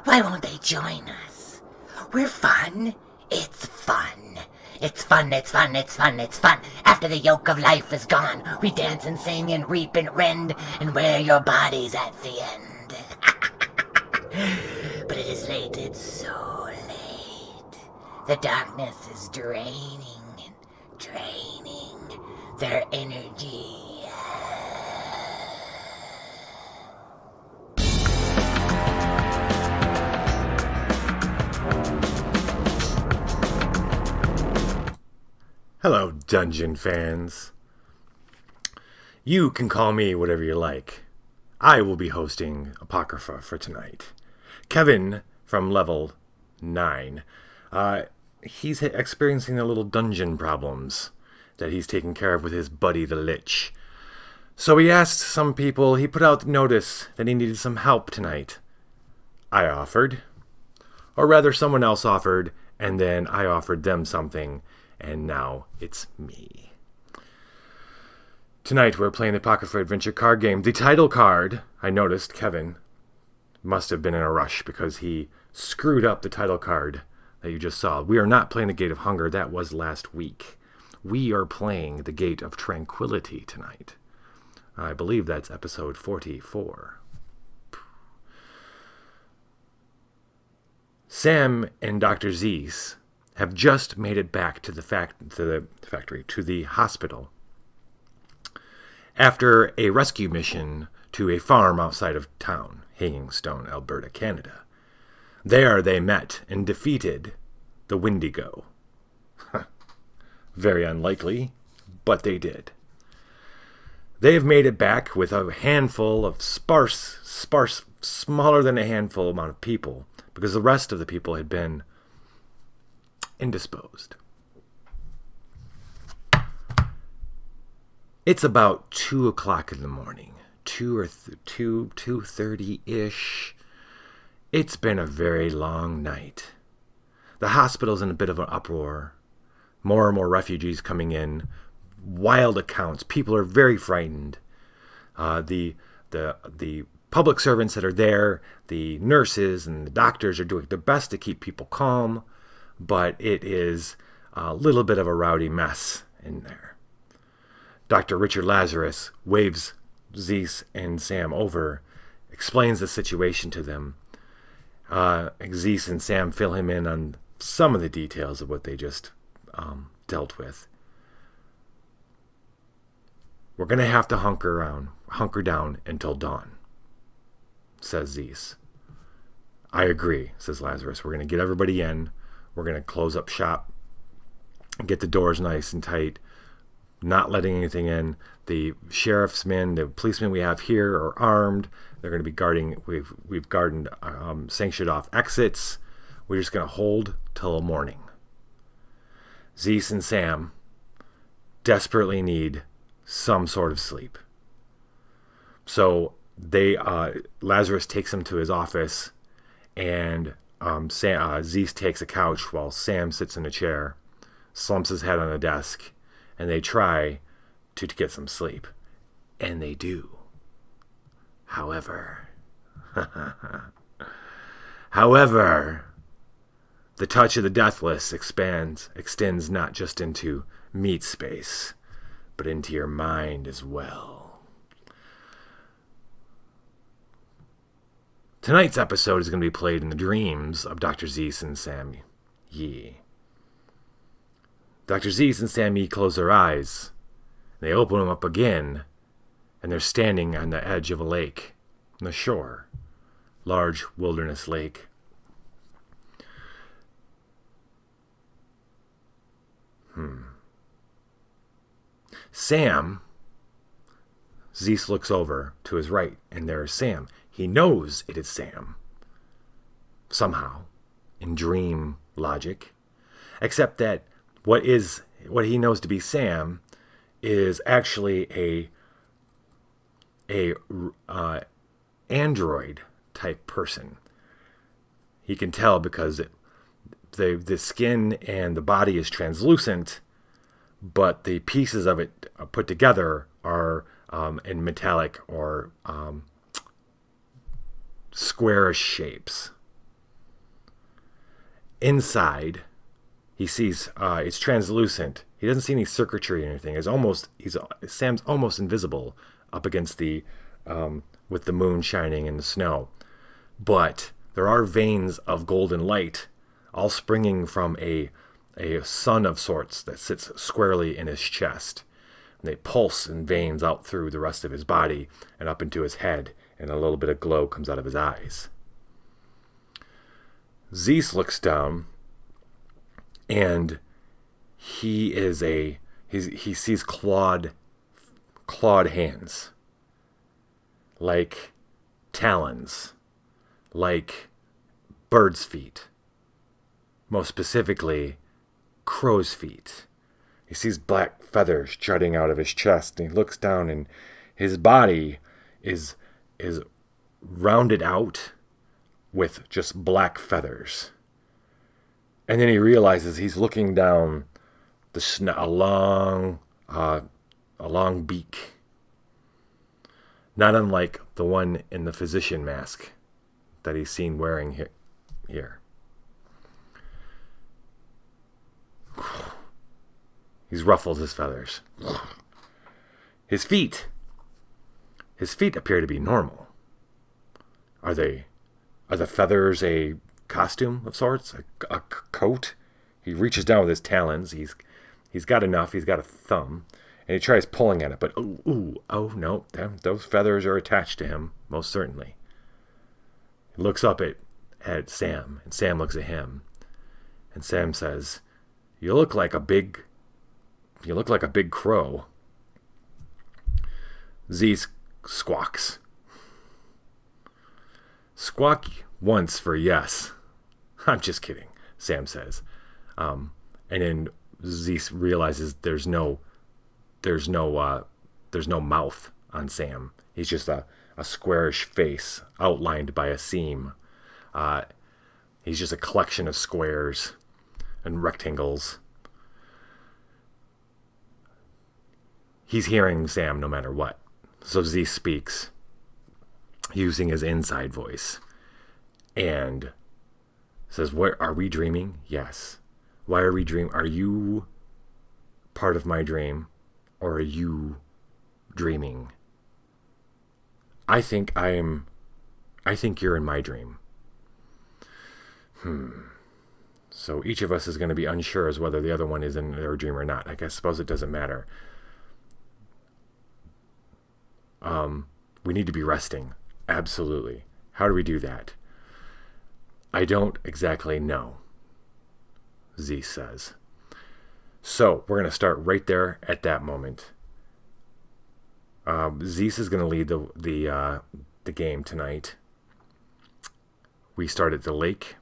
Why won't they join us? We're fun. It's fun. It's fun, it's fun, it's fun, it's fun. After the yoke of life is gone, we dance and sing and reap and rend and wear your bodies at the end. But it is late, it's so late. The darkness is draining and draining their energy. Hello, Dungeon fans. You can call me whatever you like. I will be hosting Apocrypha for tonight. Kevin from level 9, he's experiencing a little dungeon problems that he's taking care of with his buddy the Lich. So he asked some people, he put out the notice that he needed some help tonight. I offered. Or rather, someone else offered, and then I offered them something. And now it's me. Tonight we're playing the Apocrypha Adventure Card Game. The title card, I noticed Kevin must have been in a rush because he screwed up the title card that you just saw. We are not playing the Gate of Hunger. That was last week. We are playing the Gate of Tranquility tonight. I believe that's episode 44. Sam and Dr. Zeez have just made it back to the hospital after a rescue mission to a farm outside of town, Hanging Stone, Alberta, Canada. There they met and defeated the Wendigo. Very unlikely, but they did. They have made it back with a handful of sparse, smaller than a handful amount of people, because the rest of the people had been indisposed. It's about 2 o'clock in the morning, 2:30-ish. It's been a very long night. The hospital's in a bit of an uproar. More and more refugees coming in. Wild accounts. People are very frightened. The public servants that are there, the nurses and the doctors are doing their best to keep people calm. But it is a little bit of a rowdy mess in there. Dr. Richard Lazarus waves Zeez and Sam over, explains the situation to them. Zeez and Sam fill him in on some of the details of what they just dealt with. We're going to have to hunker down until dawn, says Zeez. I agree, says Lazarus. We're going to get everybody in. We're going to close up shop and get the doors nice and tight, not letting anything in. The sheriff's men, the policemen we have here are armed. They're going to be guarding. We've guarded sanctioned off exits. We're just going to hold till morning. Zeez and Sam desperately need some sort of sleep. So Lazarus takes them to his office, and Zeez takes a couch while Sam sits in a chair, slumps his head on a desk, and they try to get some sleep. And they do. However, the touch of the deathless extends not just into meat space, but into your mind as well. Tonight's episode is going to be played in the dreams of Dr. Zeez and Sam Yee. Dr. Zeez and Sam Yee close their eyes. They open them up again, and they're standing on the edge of a lake, on the shore, large wilderness lake. Sam, Zeez looks over to his right, and there is Sam. He knows it is Sam, somehow, in dream logic, except that what he knows to be Sam is actually a android type person. He can tell because the skin and the body is translucent, but the pieces of it put together are in metallic or squarish shapes. inside, he sees it's translucent. He doesn't see any circuitry or anything. Sam's almost invisible up against the with the moon shining in the snow. But there are veins of golden light, all springing from a sun of sorts that sits squarely in his chest. And they pulse in veins out through the rest of his body and up into his head, and a little bit of glow comes out of his eyes. Zeez looks down, and he sees clawed hands, like talons, like birds' feet, most specifically crow's feet. He sees black feathers jutting out of his chest, and he looks down, and his body is rounded out with just black feathers. And then he realizes he's looking down a long beak, not unlike the one in the physician mask that he's seen wearing here. He's ruffled his feathers. His feet appear to be normal. Are the feathers a costume of sorts? A coat? He reaches down with his talons. He's got enough. He's got a thumb, and he tries pulling at it. But oh no, those feathers are attached to him, most certainly. He looks up at Sam, and Sam looks at him, and Sam says, "You look like a big crow." Zeez squawks. "Squawk once for yes." "I'm just kidding," Sam says. And then Zeez realizes there's no mouth on Sam. He's just a squarish face outlined by a seam. He's just a collection of squares and rectangles. He's hearing Sam no matter what. So Zeez speaks using his inside voice and says, "What are we dreaming?" "Yes." "Why are we dreaming? Are you part of my dream, or are you dreaming?" I think you're in my dream." So each of us is going to be unsure as whether the other one is in their dream or not. I suppose it doesn't matter. We need to be resting. Absolutely. How do we do that? I don't exactly know, Zeez says. So we're going to start right there at that moment. Zeez is going to lead the game tonight. We start at the lake.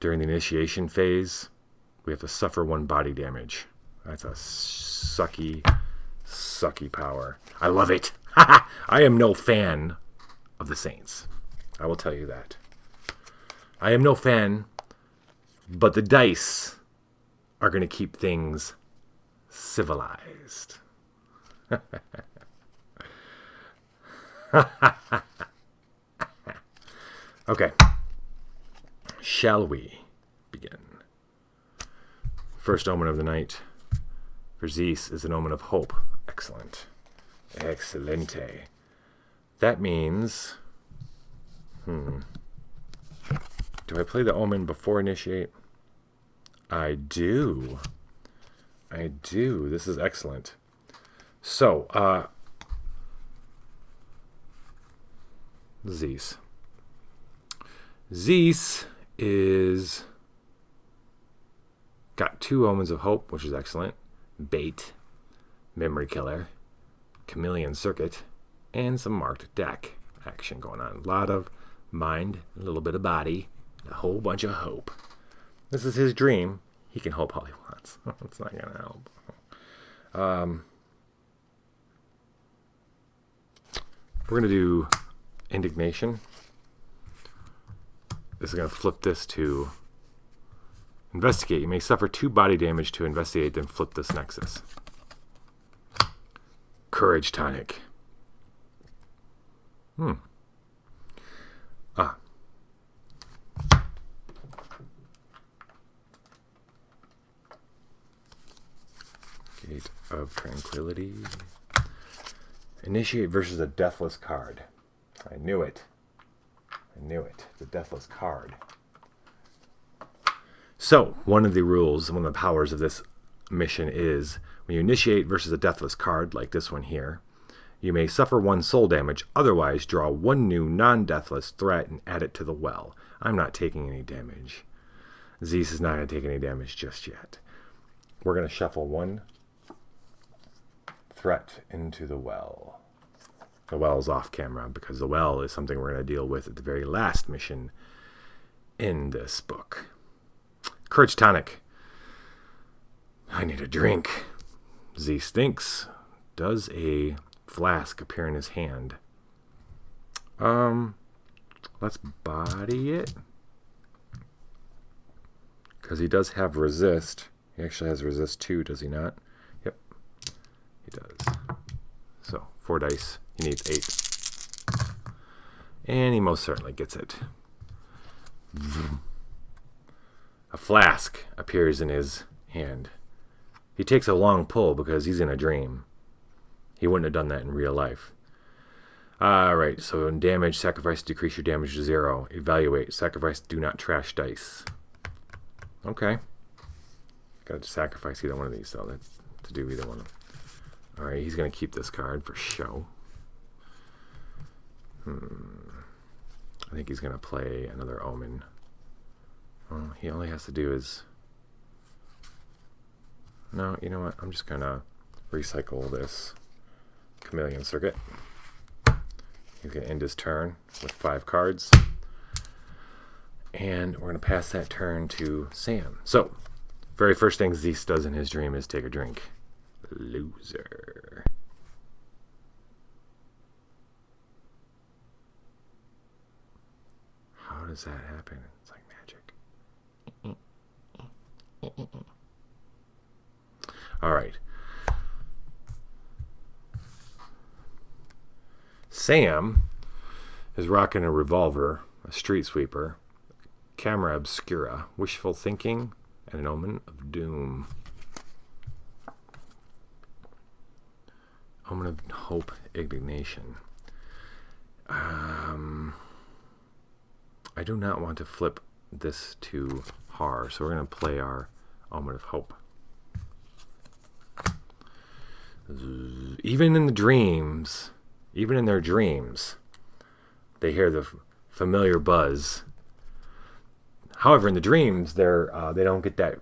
During the initiation phase, we have to suffer 1 body damage. That's a sucky power. I love it. I am no fan of the Saints. I will tell you that. I am no fan, but the dice are going to keep things civilized. Okay. Shall we begin? First omen of the night for Zeez is an omen of hope. Excellent. Excelente. That means... Do I play the omen before initiate? I do. This is excellent. So, Zeez. Zeez is got 2 omens of hope, which is excellent. Bait, memory killer, chameleon circuit, and some marked deck action going on. A lot of mind, a little bit of body, a whole bunch of hope. This is his dream. He can hope all he wants. It's not going to help. We're going to do indignation. This is going to flip this to investigate. You may suffer 2 body damage to investigate, then flip this nexus. Courage tonic. State of Tranquility. Initiate versus a deathless card. I knew it. I knew it. The deathless card. So, one of the rules, one of the powers of this mission is when you initiate versus a deathless card, like this one here, you may suffer 1 soul damage. Otherwise, draw 1 new non-deathless threat and add it to the well. I'm not taking any damage. Zeez is not going to take any damage just yet. We're going to shuffle 1 threat into the well. The well is off camera because the well is something we're going to deal with at the very last mission in this book. Courage tonic. I need a drink. Zeez thinks. Does a flask appear in his hand? Let's body it. Because he does have resist. He actually has resist 2, does he not? Yep. He does. So, 4 dice. He needs 8. And he most certainly gets it. A flask appears in his hand. He takes a long pull because he's in a dream. He wouldn't have done that in real life. Alright, so in damage, sacrifice, decrease your damage to 0. Evaluate, sacrifice, do not trash dice. Okay. Gotta sacrifice either one of these, though, to do either one. Alright, he's going to keep this card for show. I think he's going to play another Omen. Well, he only has to do is... No, you know what? I'm just going to recycle this Chameleon Circuit. He's going to end his turn with 5 cards. And we're going to pass that turn to Sam. So, very first thing Zeez does in his dream is take a drink. Loser. How does that happen? It's like magic. All right. Sam is rocking a revolver, a street sweeper, camera obscura, wishful thinking, and an omen of doom. Omen of hope, indignation. I do not want to flip this to har, so we're going to play our omen of hope. Even in the dreams, even in their dreams, they hear the familiar buzz. However, in the dreams, they don't get that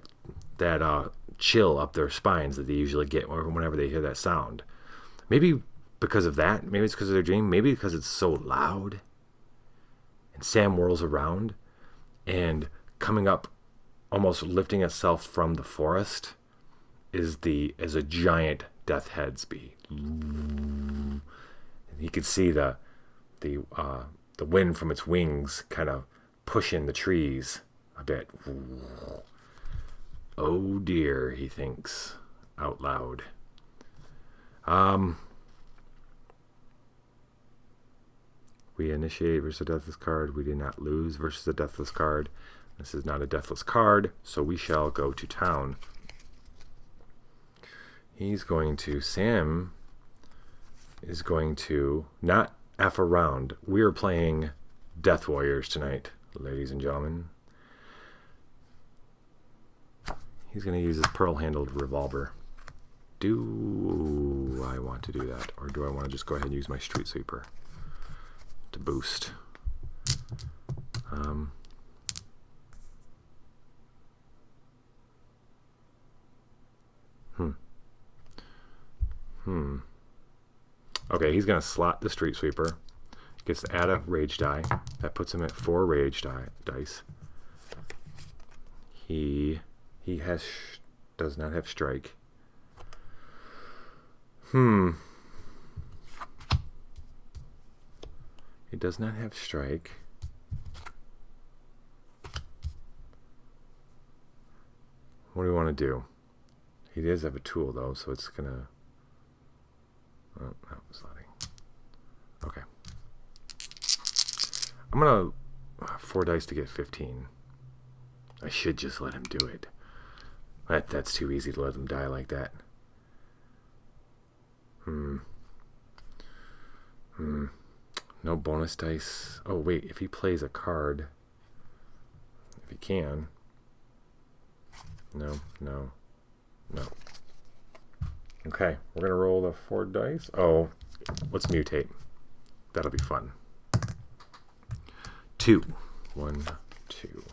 chill up their spines that they usually get whenever they hear that sound. Maybe because of that. Maybe it's because of their dream. Maybe because it's so loud. And Sam whirls around, and coming up, almost lifting itself from the forest, is a giant death head speed. And you can see the wind from its wings kind of pushing the trees a bit. Oh dear, he thinks out loud. We initiate versus a deathless card. We did not lose versus a deathless card. This is not a deathless card, so we shall go to town. Sam is going to not F around. We are playing Death Warriors tonight, ladies and gentlemen. He's going to use his pearl-handled revolver. Do I want to do that? Or do I want to just go ahead and use my street sweeper to boost? Okay, he's going to slot the street sweeper. Gets to add a rage die. That puts him at 4 rage dice. He does not have strike. He does not have strike. What do we want to do? He does have a tool though, so it's gonna... Oh, that was slotting. Okay. I'm gonna 4 dice to get 15. I should just let him do it. That's too easy to let him die like that. No bonus dice. Oh, wait. If he plays a card, if he can. No. Okay, we're going to roll the 4 dice. Oh, let's mutate. That'll be fun. 2. 1, 2.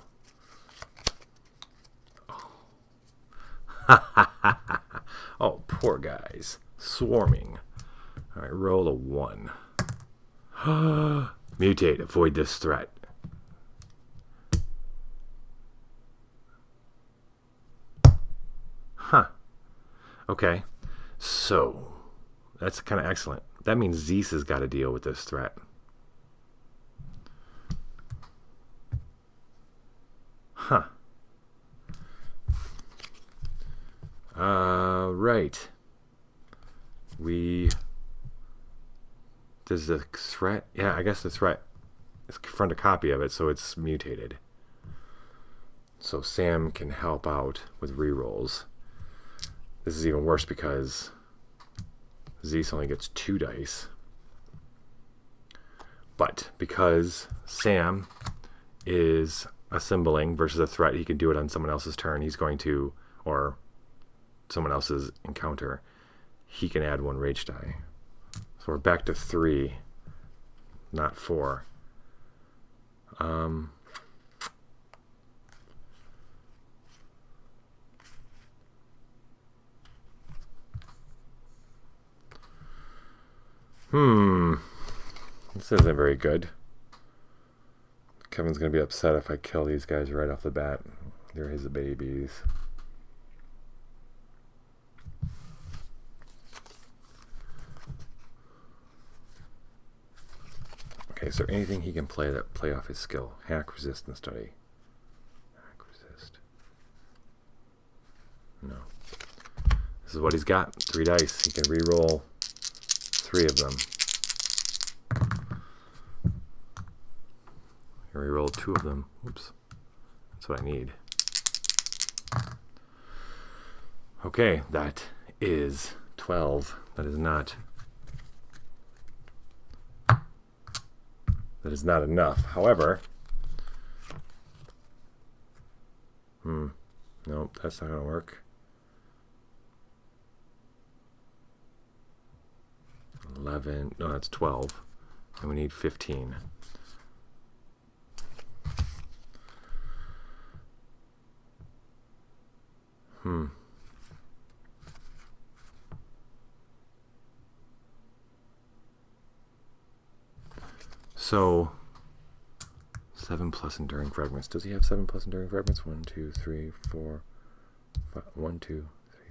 Oh, poor guys. Swarming. All right, roll a 1. Mutate. Avoid this threat. Huh. Okay. So, that's kind of excellent. That means Zeez has got to deal with this threat. Huh. Right. Does the threat... Yeah, I guess the threat is front a copy of it, so it's mutated. So Sam can help out with rerolls. This is even worse because Zeez only gets 2 dice. But because Sam is assembling versus a threat, he can do it on someone else's turn. He's going to, or someone else's encounter, he can add 1 rage die. So we're back to 3, not 4. This isn't very good. Kevin's going to be upset if I kill these guys right off the bat. They're his babies. Okay, is there anything he can play that play off his skill? Hack, resist, and study. Hack, resist. No. This is what he's got. 3 dice. He can re-roll 3 of them. I re-roll 2 of them. Oops. That's what I need. Okay, that is 12. That is not enough. However, nope, that's not going to work. 11, no, that's 12. And we need 15. So 7 plus enduring fragments. Does he have 7 plus enduring fragments? 1, 2, 3, 4, 5. 1, 2, 3,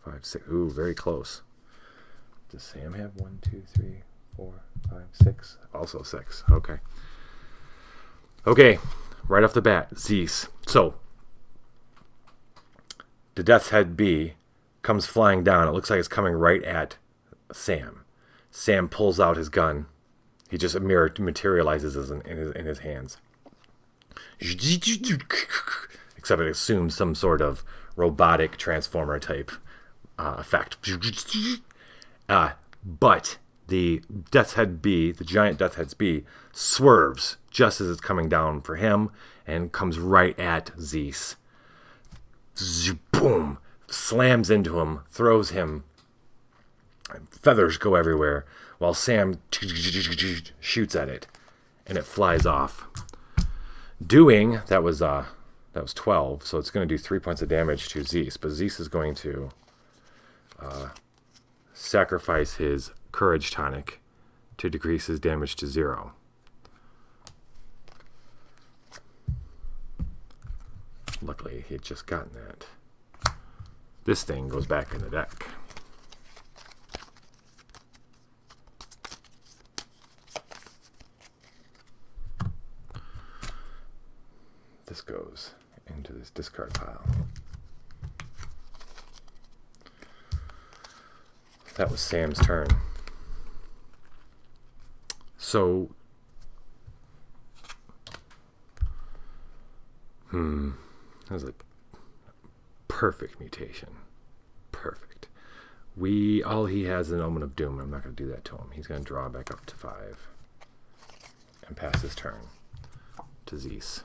4, 5, 6. Ooh, very close. Does Sam have 1, 2, 3, 4, 5, 6? Also 6. Okay. Okay, right off the bat, Zeez. So the Death's Head B comes flying down. It looks like it's coming right at Sam. Sam pulls out his gun. He just materializes in his hands. Except it assumes some sort of robotic transformer type effect. But the Death's Head B, the giant Death's Head B, swerves just as it's coming down for him and comes right at Zeez. Boom! Slams into him, throws him. Feathers go everywhere while Sam shoots at it, and it flies off. That was 12, so it's going to do 3 points of damage to Zeez, but Zeez is going to sacrifice his courage tonic to decrease his damage to 0. Luckily, he had just gotten that. This thing goes back in the deck. This goes into this discard pile. That was Sam's turn. So, that was a perfect mutation. Perfect. All he has is an Omen of Doom. I'm not going to do that to him. He's going to draw back up to 5 and pass his turn to Zeez.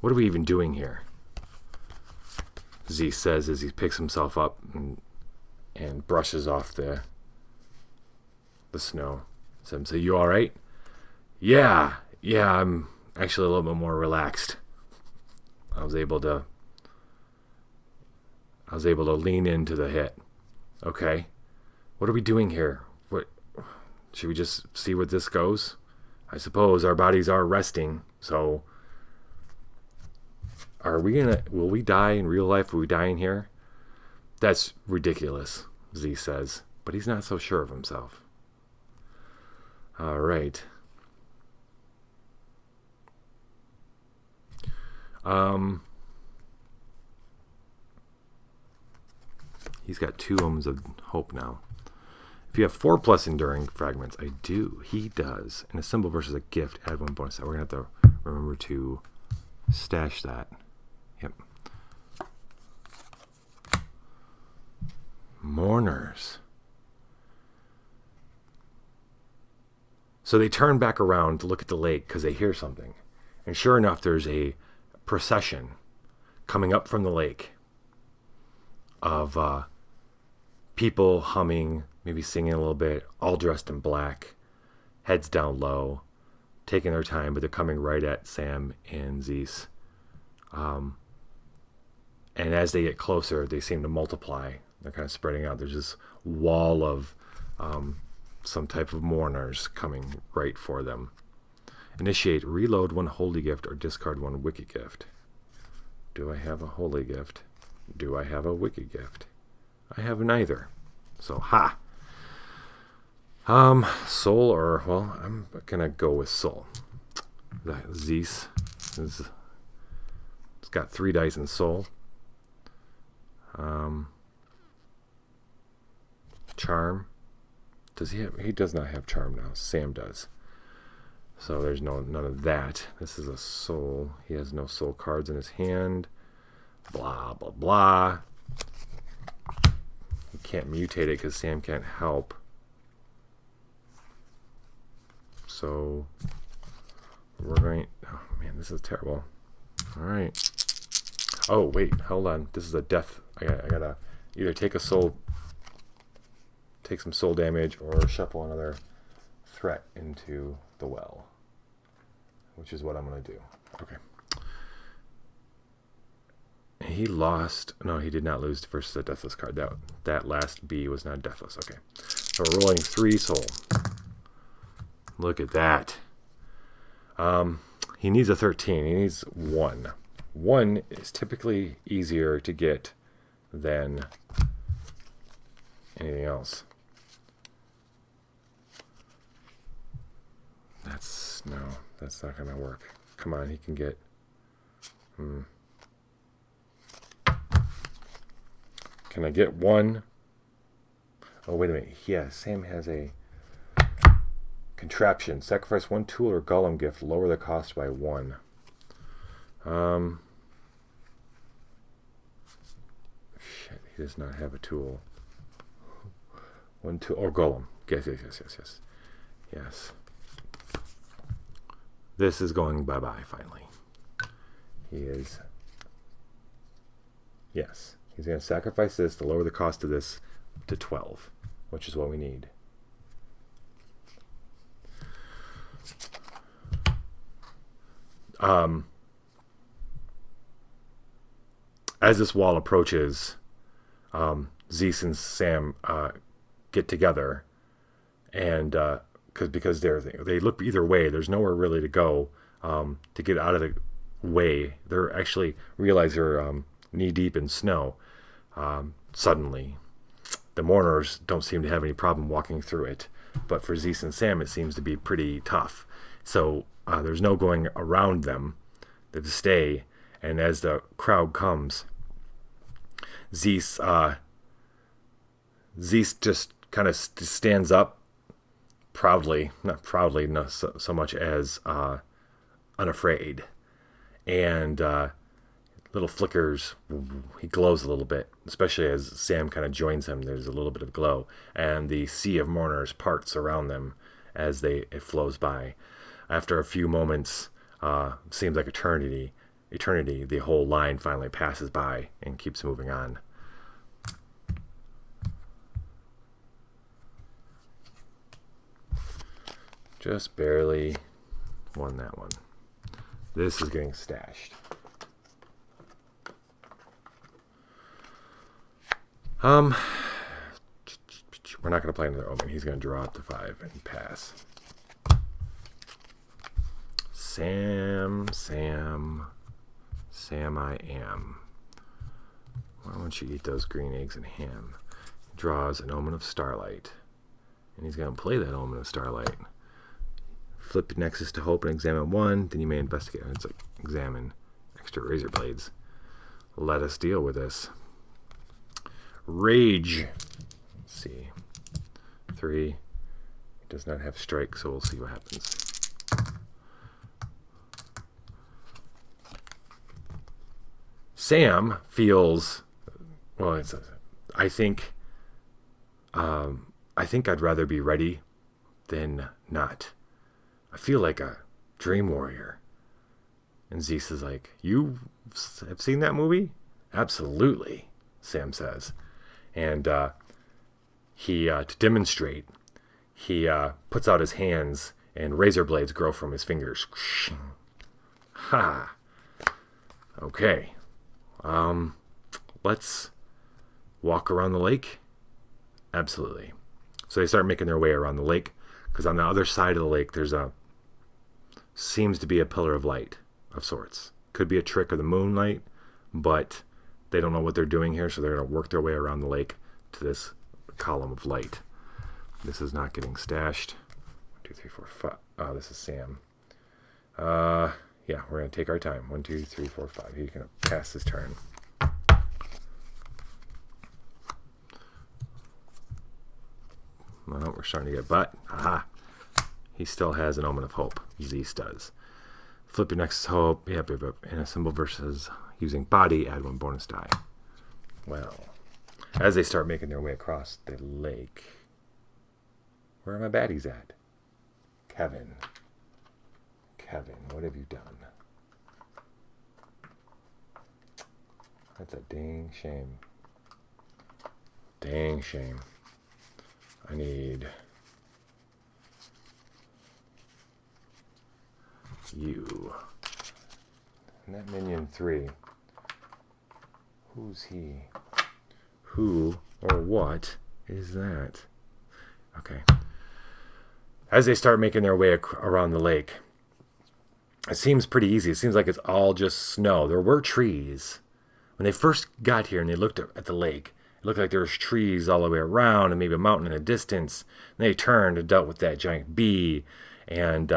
What are we even doing here? Zeez says as he picks himself up and brushes off the snow. So you all right? Yeah, I'm actually a little bit more relaxed. I was able to lean into the hit. Okay. What are we doing here? What should we just see where this goes? I suppose our bodies are resting, so will we die in real life? Will we die in here? That's ridiculous, Z says, but he's not so sure of himself. All right. He's got 2 Omens of Hope now. If you have 4+ enduring fragments, I do. He does. And a symbol versus a gift, add 1 bonus. We're going to have to remember to stash that. Yep. Mourners. So they turn back around to look at the lake because they hear something. And sure enough, there's a procession coming up from the lake of people humming, maybe singing a little bit, all dressed in black, heads down low, taking their time, but they're coming right at Sam and Zeez. And as they get closer, they seem to multiply. They're kind of spreading out. There's this wall of some type of mourners coming right for them. Initiate, reload 1 holy gift or discard 1 wicked gift. Do I have a holy gift? Do I have a wicked gift? I have neither. So, soul or, well, I'm going to go with soul. Zeez it's got 3 dice in soul. Charm. Does he have? He does not have charm now. Sam does. So there's none of that. This is a soul. He has no soul cards in his hand. Blah, blah, blah. He can't mutate it because Sam can't help. So we're going... Oh, man, this is terrible. All right. Oh, wait. Hold on. This is a death. I gotta either take some soul damage or shuffle another threat into the well, which is what I'm going to do. Okay. He lost. No, he did not lose versus a deathless card. That last B was not deathless. Okay. So we're rolling 3 soul. Look at that. He needs a 13. He needs 1. 1 is typically easier to get than anything else. That's not going to work. Come on, he can get... Can I get 1? Oh, wait a minute. Yeah, Sam has a contraption. Sacrifice 1 tool or golem gift. Lower the cost by 1. Shit, he does not have a tool. 1 tool or golem. Yes. This is going bye-bye, finally. He is... Yes. He's going to sacrifice this to lower the cost of this to 12, which is what we need. As this wall approaches, Zeez and Sam get together, and... because they look either way. There's nowhere really to go to get out of the way. They're actually realize they're knee deep in snow. Suddenly, the mourners don't seem to have any problem walking through it, but for Zeez and Sam, it seems to be pretty tough. So there's no going around them. They have to stay. And as the crowd comes, Zeez just kind of stands up. Proudly, not so much as unafraid, and little flickers. He glows a little bit, especially as Sam kind of joins him. There's a little bit of glow, and the sea of mourners parts around them as it flows by. After a few moments, seems like eternity, the whole line finally passes by and keeps moving on. Just barely won that one. This is getting stashed. We're not going to play another omen. He's going to draw up to 5 and pass. Sam I am. Why don't you eat those green eggs and ham? He draws an omen of starlight. And he's going to play that omen of starlight. Flip your nexus to hope and examine 1. Then you may investigate. It's like examine extra razor blades. Let us deal with this. Rage. Let's see. 3. It does not have strike, so we'll see what happens. Sam feels, well, I think I'd rather be ready than not. I feel like a dream warrior. And Zeez is like, you have seen that movie? Absolutely, Sam says. And he, to demonstrate, he puts out his hands and razor blades grow from his fingers. Ha! Okay. Let's walk around the lake. Absolutely. So they start making their way around the lake, because on the other side of the lake there's seems to be a pillar of light of sorts. Could be a trick of the moonlight, but they don't know what they're doing here, so they're going to work their way around the lake to this column of light. This is not getting stashed. 1, 2, 3, 4, 5. Oh, this is Sam. Yeah, we're going to take our time. 1, 2, 3, 4, 5. He's going to pass his turn. Well, we're starting to get butt. Aha. He still has an omen of hope. Zeez does. Flip your next hope. Yep. In a symbol versus using body, add 1 bonus die. Well, as they start making their way across the lake, where are my baddies at? Kevin, what have you done? That's a dang shame. Dang shame. I need you. And that minion 3. Who's he? Who or what is that? Okay. As they start making their way around the lake, it seems pretty easy. It seems like it's all just snow. There were trees. When they first got here and they looked at the lake, it looked like there was trees all the way around and maybe a mountain in the distance. And they turned and dealt with that giant bee and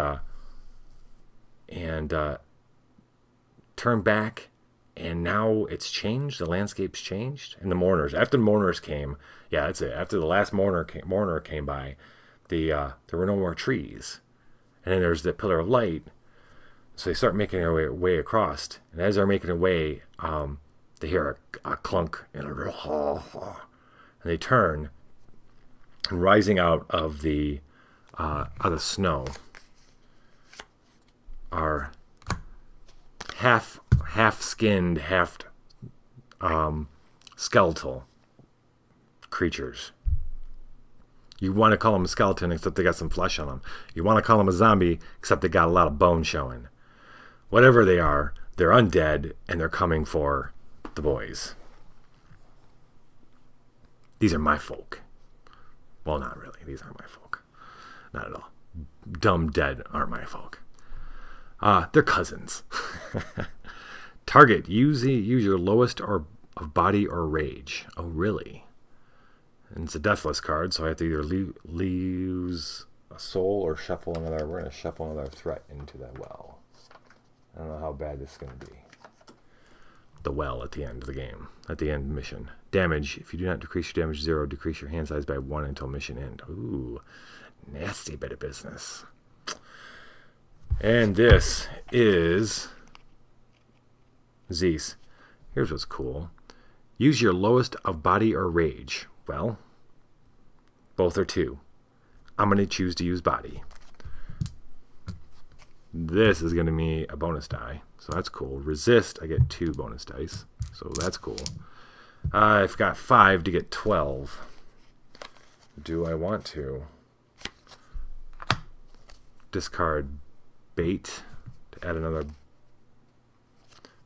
turned back. And now it's changed. The landscape's changed. And the mourners, after the mourners came, yeah, that's it. After the last mourner came by, there were no more trees. And then there's the pillar of light. So they start making their way across. And as they're making their way, they hear a clunk and they turn. And rising out of the snow are half skinned, half skeletal creatures. You want to call them a skeleton, except they got some flesh on them. You want to call them a zombie, except they got a lot of bone showing. Whatever they are, they're undead, and they're coming for the boys. These are my folk. Well, not really. These aren't my folk. Not at all. Dumb dead aren't my folk. They're cousins. Target. Use your lowest of body or rage. Oh, really? And it's a deathless card, so I have to either lose a soul or shuffle another. We're going to shuffle another threat into that well. I don't know how bad this is going to be. The well at the end of the game. At the end mission. Damage. If you do not decrease your damage 0, decrease your hand size by 1 until mission end. Ooh. Nasty bit of business. And this is Zeez. Here's what's cool. Use your lowest of body or rage. Well, both are 2. I'm going to choose to use body. This is going to be a bonus die, so that's cool. Resist, I get 2 bonus dice, so that's cool. I've got 5 to get 12. Do I want to discard bait to add another?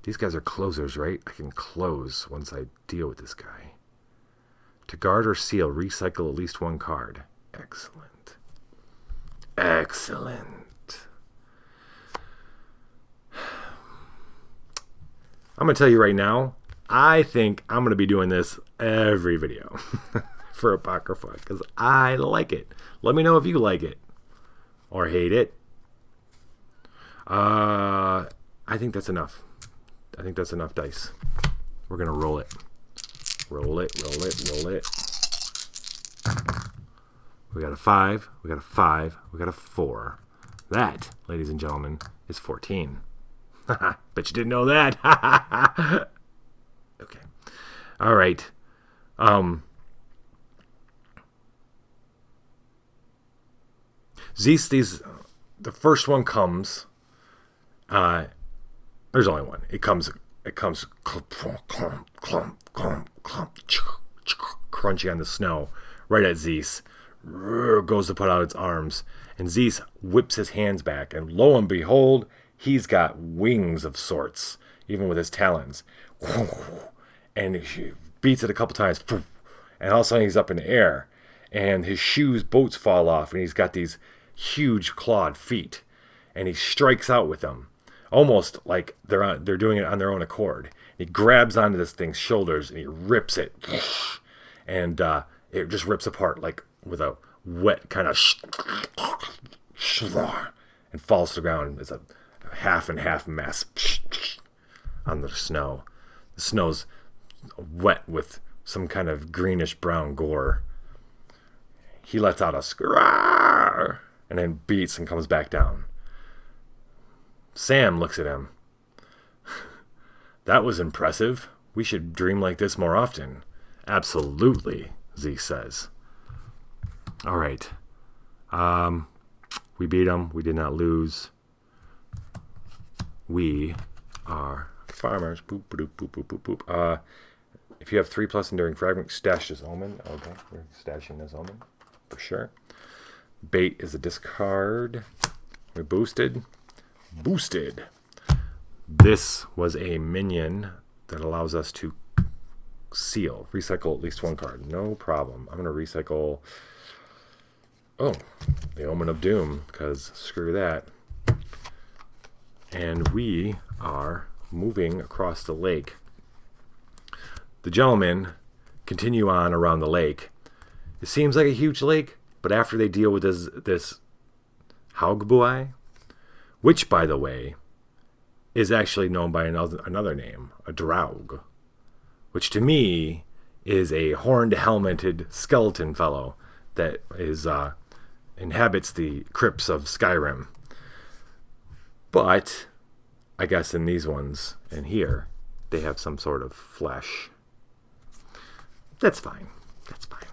These guys are closers, right? I can close once I deal with this guy. To guard or seal, recycle at least 1 card. Excellent. Excellent. I'm going to tell you right now, I think I'm going to be doing this every video for Apocrypha because I like it. Let me know if you like it or hate it. I think that's enough. I think that's enough dice. We're going to roll it. Roll it, roll it, roll it. We got a 5, we got a 5, we got a 4. That, ladies and gentlemen, is 14. Bet you didn't know that. Okay. All right. Zeez, the first one comes. There's only one. It comes clump, clump, clump, clump, clump, crunchy on the snow, right at Zeez. Goes to put out its arms, and Zeez whips his hands back, and lo and behold, he's got wings of sorts, even with his talons. And he beats it a couple times, and all of a sudden he's up in the air, and his shoes, boats fall off, and he's got these huge clawed feet, and he strikes out with them, almost like they're doing it on their own accord. He grabs onto this thing's shoulders, and he rips it, and it just rips apart, like with a wet kind of and falls to the ground. It's a half and half mess on the snow. The snow's wet with some kind of greenish brown gore. He lets out a scream and then beats and comes back down. Sam looks at him. That was impressive. We should dream like this more often. Absolutely, Zeez says. All right. We beat him. We did not lose. We are farmers. Boop, boop, boop, boop, boop, boop. If you have 3+ enduring fragment, stash this omen. Okay, we're stashing this omen for sure. Bait is a discard. We boosted. Boosted. This was a minion that allows us to seal. Recycle at least 1 card. No problem. I'm going to recycle... Oh, the Omen of Doom, because screw that. And we are moving across the lake. The gentlemen continue on around the lake. It seems like a huge lake, but after they deal with this Haugbuai, which, by the way, is actually known by another name, a Draug, which to me is a horned, helmeted skeleton fellow that is inhabits the crypts of Skyrim. But I guess in these ones and here, they have some sort of flesh. That's fine. That's fine.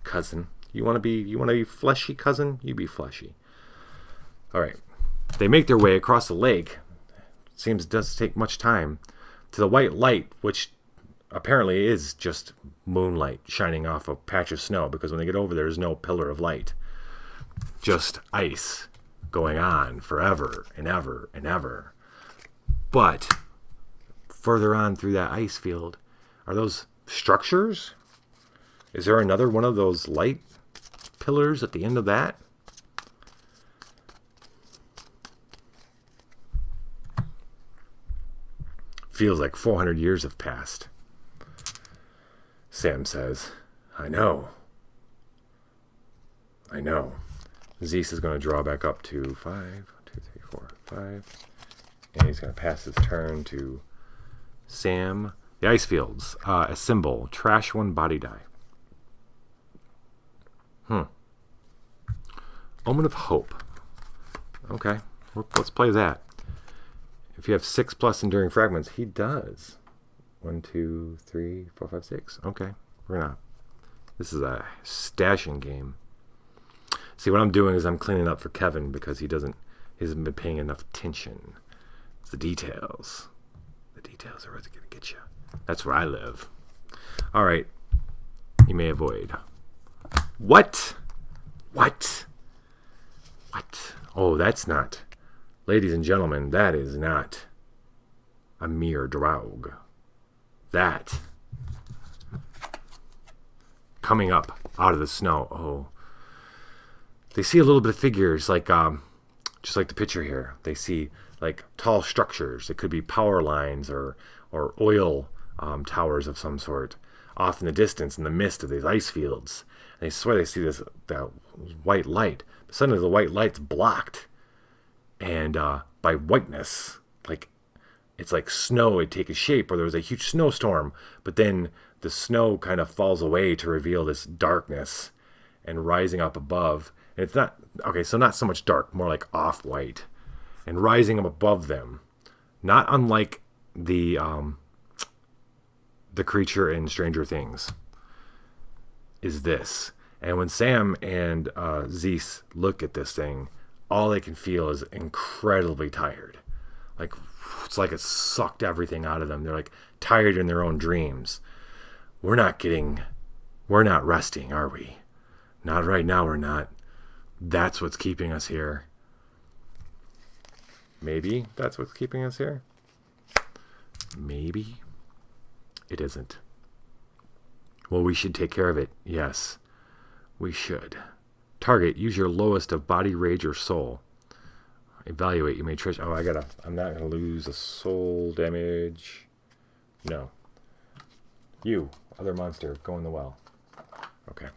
Cousin, you want to be fleshy, cousin? You be fleshy. All right. They make their way across the lake. Seems it doesn't take much time to the white light, which apparently is just moonlight shining off a patch of snow, because when they get over there's no pillar of light. Just ice going on forever and ever and ever. But further on through that ice field are those structures? Is there another one of those light pillars at the end of that? Feels like 400 years have passed. Sam says, I know. I know. Zeez is going to draw back up to 5, 2, 3, 4, 5. And he's going to pass his turn to Sam. The ice fields. A symbol. Trash 1 body die. Omen of Hope. Okay. Let's play that. If you have 6+ enduring fragments, he does. 1, 2, 3, 4, 5, 6. Okay. This is a stashing game. See, what I'm doing is I'm cleaning up for Kevin because he hasn't been paying enough attention. It's the details. The details are what's going to get you. That's where I live. All right. You may avoid. What? Oh, that's not. Ladies and gentlemen, that is not a mere draug. That. Coming up out of the snow. Oh. They see a little bit of figures, like just like the picture here. They see like tall structures. It could be power lines or oil towers of some sort off in the distance in the mist of these ice fields. And they swear they see that white light. But suddenly the white light's blocked. And by whiteness, like it's like snow had taken shape, or there was a huge snowstorm. But then the snow kind of falls away to reveal this darkness, and rising up above. And it's not, okay, so not so much dark, more like off-white. And rising up above them, not unlike the creature in Stranger Things, is this. And when Sam and Zeez look at this thing, all they can feel is incredibly tired. Like, it's like it sucked everything out of them. They're like tired in their own dreams. We're not resting, are we? Not right now, we're not. That's what's keeping us here. Maybe that's what's keeping us here. Maybe it isn't. Well, we should take care of it. Yes, we should. Target, use your lowest of body, rage, or soul. Evaluate, you may trash. Oh, I'm not gonna lose a soul damage. No. You, other monster, go in the well. Okay.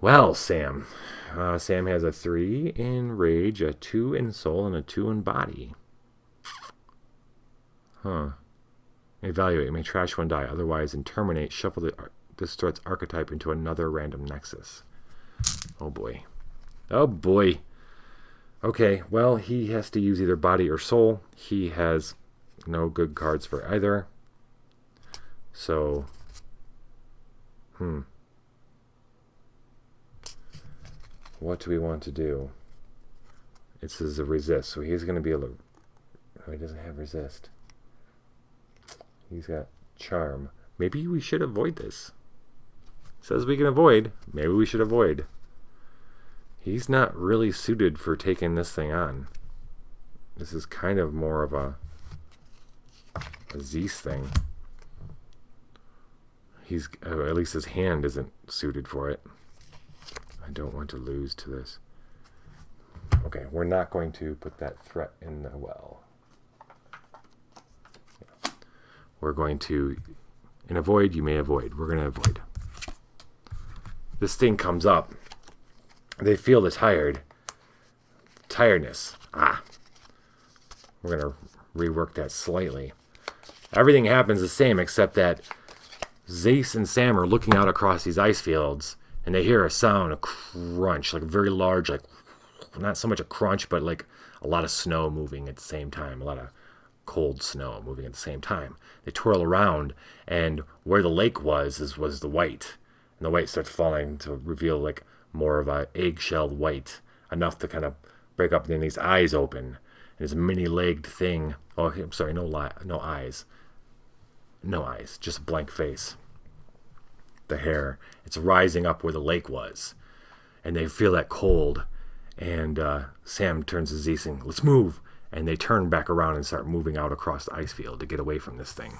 Well, Sam. Sam has a 3 in rage, a 2 in soul, and a 2 in body. Huh. Evaluate. You may trash 1 die. Otherwise, and terminate. Shuffle this threat's archetype into another random nexus. Oh, boy. Oh, boy. Okay, well, he has to use either body or soul. He has no good cards for either. So, what do we want to do? This is a resist, so he's going to be able to... Oh, he doesn't have resist. He's got charm. Maybe we should avoid this. It says we can avoid. Maybe we should avoid. He's not really suited for taking this thing on. This is kind of more of a Zeez thing. At least his hand isn't suited for it. I don't want to lose to this. Okay, we're not going to put that threat in the well. Yeah. We're going to, in avoid, you may avoid. We're going to avoid. This thing comes up. They feel the tiredness. We're going to rework that slightly. Everything happens the same except that Zeez and Sam are looking out across these ice fields, and they hear a sound, a crunch, like very large, like not so much a crunch, but like a lot of snow moving at the same time, a lot of cold snow moving at the same time. They twirl around, and where the lake was the white, and the white starts falling to reveal like more of a eggshell white, enough to kind of break up, and then these eyes open, and this many-legged thing. Oh, I'm sorry, no eyes. No eyes, just a blank face. The hair, it's rising up where the lake was. And they feel that cold. And Sam turns to Zeez and, let's move. And they turn back around and start moving out across the ice field to get away from this thing.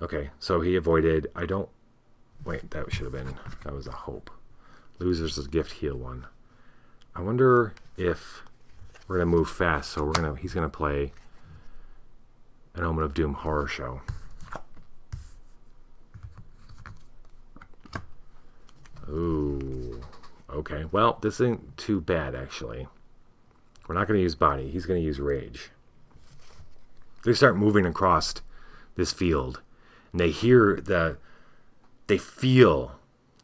Okay, so he avoided. Wait, that was a hope. Losers is gift, heal 1. I wonder if we're going to move fast, so he's going to play an Omen of Doom horror show. Ooh. Okay. Well, this isn't too bad, actually. We're not going to use body. He's going to use rage. They start moving across this field, and they feel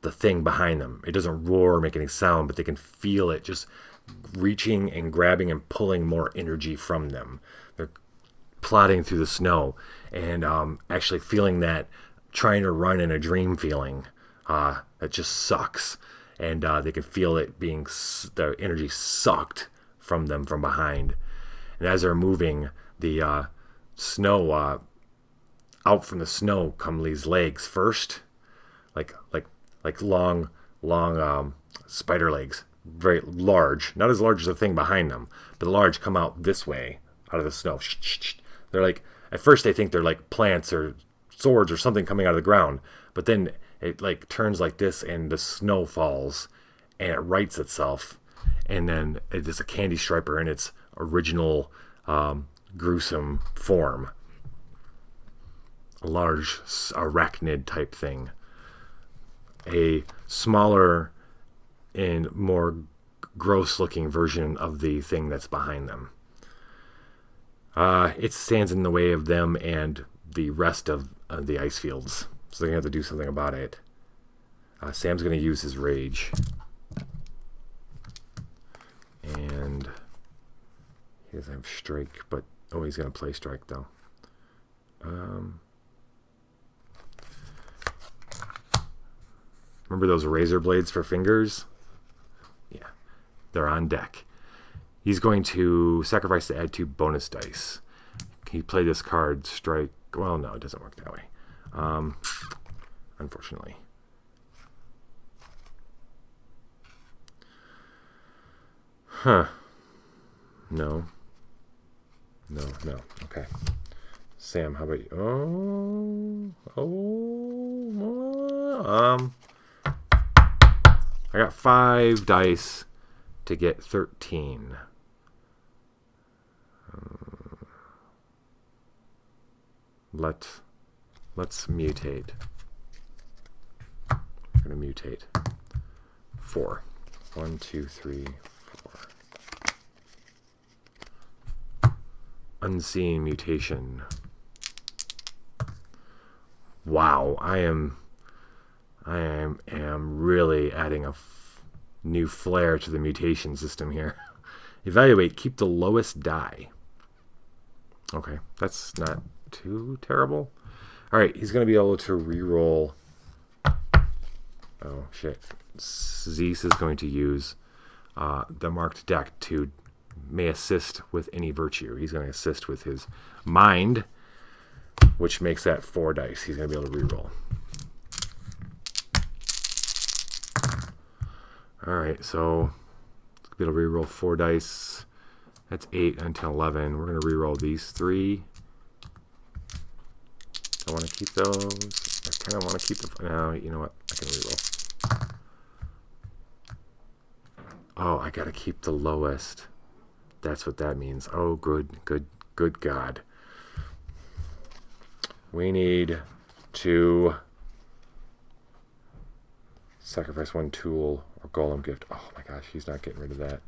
the thing behind them. It doesn't roar or make any sound, but they can feel it. Just reaching and grabbing and pulling more energy from them. They're plodding through the snow and actually feeling that trying to run in a dream feeling that just sucks. And they can feel it being, the energy sucked from them from behind. And as they're moving, the snow, out from the snow come these legs first, like long spider legs, very large, not as large as the thing behind them, but large, come out this way out of the snow. They're like, at first they think they're like plants or swords or something coming out of the ground, but then it like turns like this and the snow falls and it rights itself, and then it is a candy striper in its original gruesome form, a large arachnid type thing, a smaller and more gross looking version of the thing that's behind them. It stands in the way of them and the rest of the ice fields, so they're going to have to do something about it. Sam's going to use his rage. And he doesn't have strike, but he's going to play strike though. Remember those razor blades for fingers? Yeah, they're on deck. He's going to sacrifice to add 2 bonus dice. He played this card, strike. Well, no, it doesn't work that way. Unfortunately. Huh. No. Okay. Sam, how about you? I got 5 dice to get 13. Let's mutate. We're gonna mutate. 4. 1, 2, 3, 4. Unseen mutation. Wow, I am really adding a new flair to the mutation system here. Evaluate, keep the lowest die. Okay, that's not too terrible. Alright, he's going to be able to reroll. Oh, shit. Zeez is going to use the marked deck to may assist with any virtue. He's going to assist with his mind, which makes that 4 dice. He's going to be able to reroll. Alright, so be able to reroll 4 dice. That's 8 and 10, 11. We're going to reroll these 3. I want to keep those. I kind of want to keep the... No, you know what? I can reroll. Oh, I got to keep the lowest. That's what that means. Oh, good God. We need to sacrifice 1 tool or golem gift. Oh my gosh, he's not getting rid of that.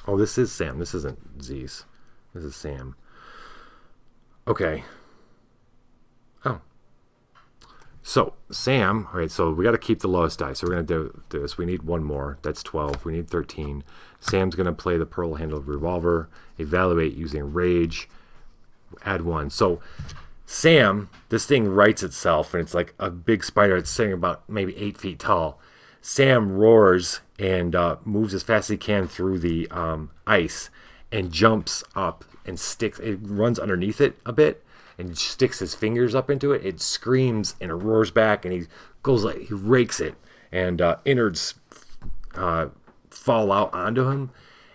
Oh, this is Sam. This isn't Zeez. This is Sam. Okay. Oh. So, Sam, all right, so we got to keep the lowest die. So we're going to do this. We need 1 more. That's 12. We need 13. Sam's going to play the pearl-handled revolver, evaluate using rage, add 1. So, Sam, this thing rights itself, and it's like a big spider. It's sitting about maybe 8 feet tall. Sam roars and moves as fast as he can through the ice and jumps up and sticks. It runs underneath it a bit and sticks his fingers up into it. It screams and it roars back, and he goes like he rakes it, and innards fall out onto him,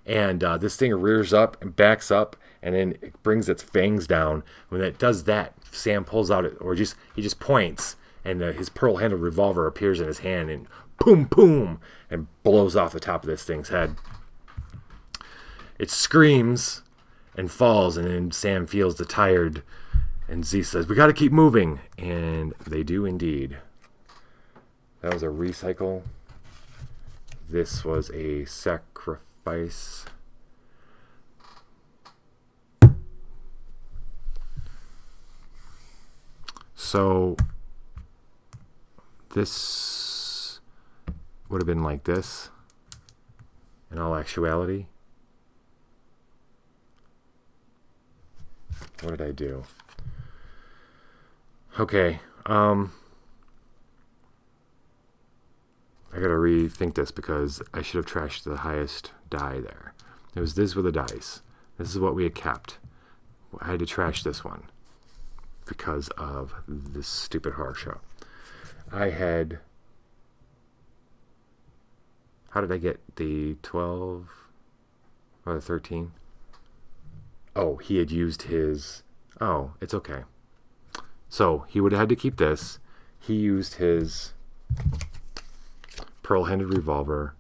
and this thing rears up and backs up, and then it brings its fangs down. When it does that, Sam pulls out he just points, and his pearl-handled revolver appears in his hand, and boom, boom, and blows off the top of this thing's head. It screams and falls, and then Sam feels the tired, and Z says, "We got to keep moving," and they do indeed. That was a recycle. This was a sacrifice. So this would have been like this in all actuality. What did I do? Okay, I gotta rethink this because I should have trashed the highest die there. It was this with the dice. This is what we had kept. I had to trash this one because of this stupid horror show. I had... How did I get the 12 or the 13? Oh, he had used his... Oh, it's okay. So, he would have had to keep this. He used his pearl-handed revolver.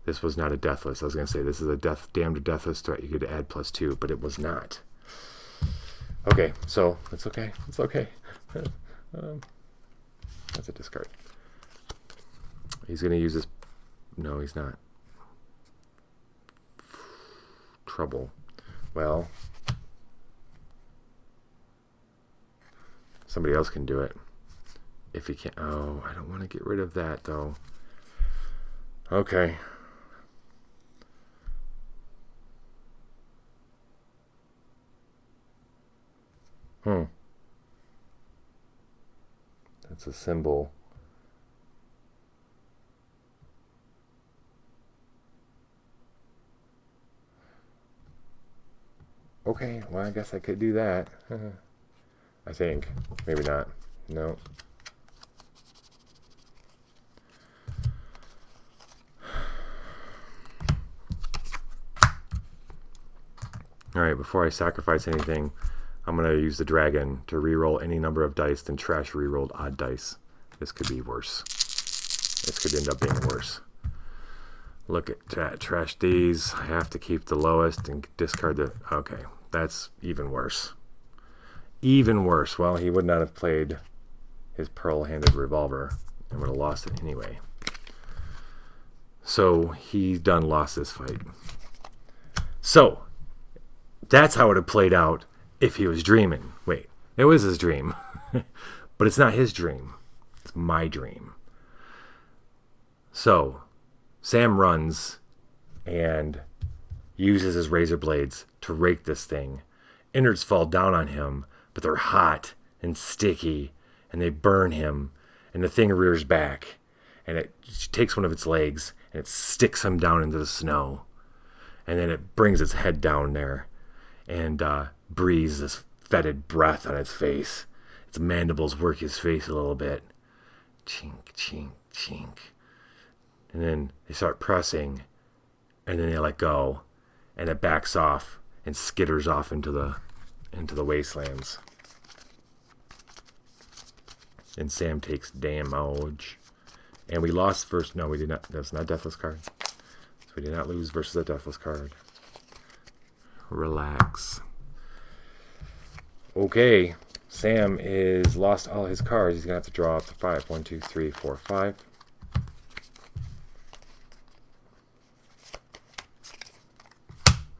This was not a deathless. I was going to say, this is a damned deathless threat. You could add +2, but it was not. Okay, so, it's okay. It's okay. That's a discard. He's going to use this... No, he's not. Trouble. Well, somebody else can do it. If he can't. Oh, I don't want to get rid of that, though. Okay. That's a symbol. Okay, well, I guess I could do that. I think. Maybe not. No. Alright, before I sacrifice anything, I'm going to use the dragon to reroll any number of dice, then trash rerolled odd dice. This could be worse. This could end up being worse. Look at that. Trash these. I have to keep the lowest and discard the... Okay, that's even worse. Even worse. Well, he would not have played his pearl-handed revolver and would have lost it anyway. So, he done lost this fight. So, that's how it would have played out if he was dreaming. Wait, it was his dream. But it's not his dream. It's my dream. So, Sam runs and uses his razor blades to rake this thing. Innards fall down on him, but they're hot and sticky, and they burn him, and the thing rears back, and it takes one of its legs, and it sticks him down into the snow, and then it brings its head down there, and breathes this fetid breath on its face. Its mandibles work his face a little bit. Chink, chink, chink. And then they start pressing, and then they let go, and it backs off and skitters off into the wastelands. And Sam takes damage. And we lost first. No, we did not. That's not a deathless card. So we did not lose versus a deathless card. Relax. Okay. Sam is lost all his cards. He's going to have to draw up to 5. 1, 2, 3, 4, 5.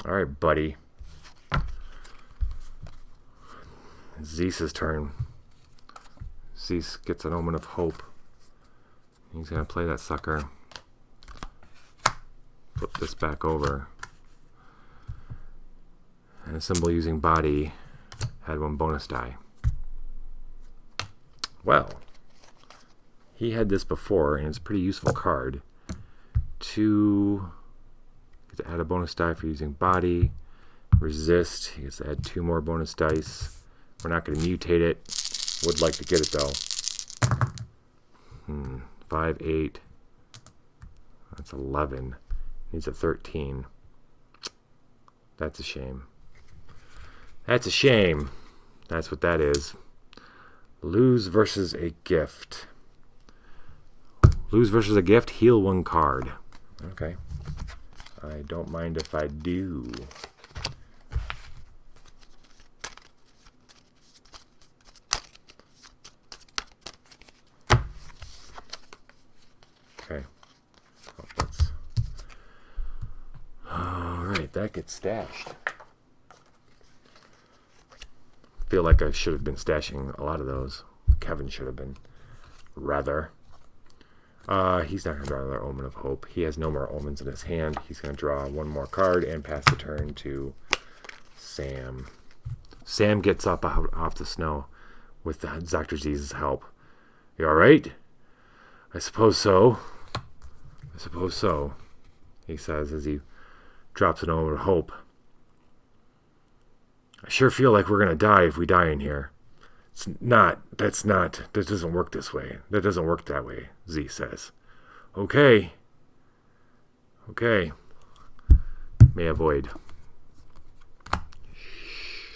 All right, buddy. Zeez's turn. Zeez gets an omen of hope. He's going to play that sucker. Flip this back over. And a symbol using body had 1 bonus die. Well, he had this before, and it's a pretty useful card. To add a bonus die for using body. Resist. He gets to add 2 more bonus dice. We're not going to mutate it. Would like to get it though. 5, 8. That's 11. Needs a 13. That's a shame. That's a shame. That's what that is. Lose versus a gift. Lose versus a gift. Heal 1 card. Okay. I don't mind if I do. Okay. Alright, that gets stashed. Feel like I should have been stashing a lot of those. Kevin should have been. Rather. He's not going to draw another Omen of Hope. He has no more omens in his hand. He's going to draw one more card and pass the turn to Sam. Sam gets up out off the snow with Dr. Zeez's help. You alright? I suppose so. I suppose so, he says as he drops an Omen of Hope. I sure feel like we're going to die if we die in here. That doesn't work this way. That doesn't work that way, Z says. Okay. May avoid.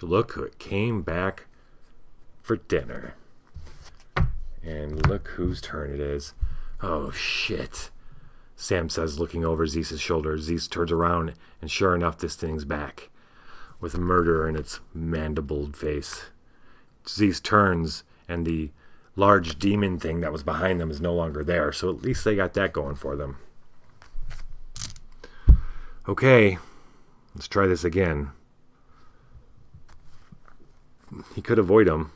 Look who came back for dinner. And look whose turn it is. Oh, shit. Sam says, looking over Zeez's shoulder. Zeez turns around, and sure enough, this thing's back, with murder in its mandibled face. Zeez turns, and the large demon thing that was behind them is no longer there, so at least they got that going for them. Okay, let's try this again. He could avoid him.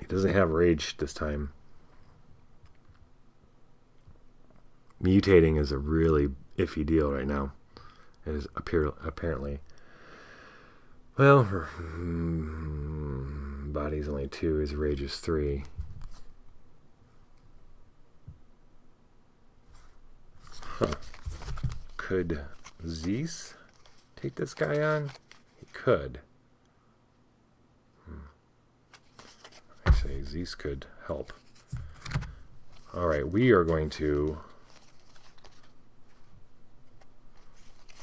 He doesn't have rage this time. Mutating is a really iffy deal right now. It is apparently. Well, body's only 2, his rage is 3. Huh. Could Zeez take this guy on? He could. I say Zeez could help. Alright, we're going to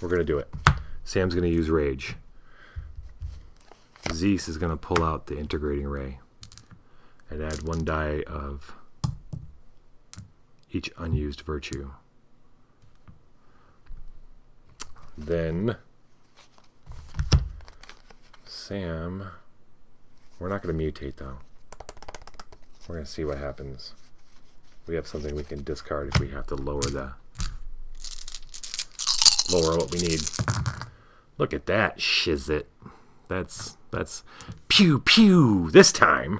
do it. Sam's going to use rage. Zeez is going to pull out the integrating ray and add 1 die of each unused virtue. Then Sam, we're not going to mutate though. We're going to see what happens. We have something we can discard if we have to lower what we need. Look at that shizit. That's pew pew. This time,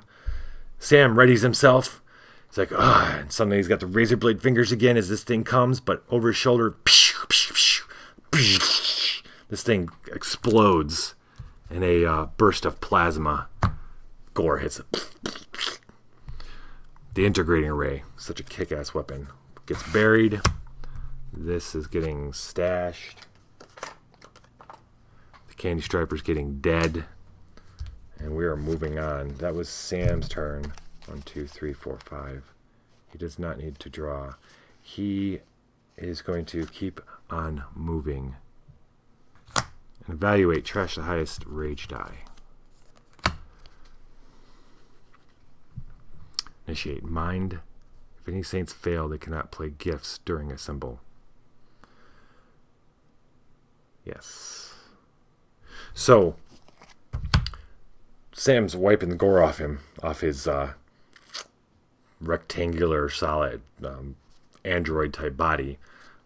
Sam readies himself. He's like, and suddenly he's got the razor blade fingers again as this thing comes, but over his shoulder, this thing explodes in a burst of plasma. Gore hits it. The integrating ray, such a kick-ass weapon, gets buried. This is getting stashed. The Candy Striper's getting dead. And we are moving on. That was Sam's turn. 1, 2, 3, 4, 5. He does not need to draw. He is going to keep on moving. And evaluate, trash the highest rage die. Initiate mind. If any saints fail, they cannot play gifts during a symbol. Yes. So, Sam's wiping the gore off his rectangular, solid android-type body,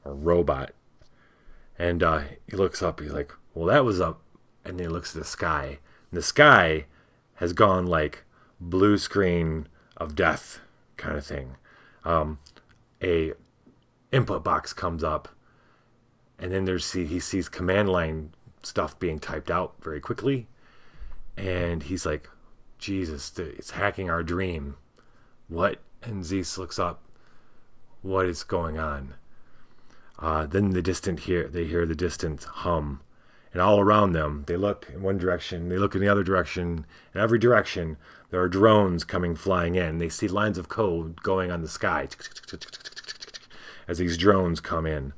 or robot. And he looks up, he's like, well, that was up. And then he looks at the sky. And the sky has gone like blue screen of death kind of thing. A input box comes up, and then he sees command line stuff being typed out very quickly, and he's like, Jesus, it's hacking our dream. What? And Zeez looks up. What is going on? Then they hear the distant hum, and all around them, they look in one direction, they look in the other direction, in every direction, there are drones coming flying in. They see lines of code going on the sky as these drones come in.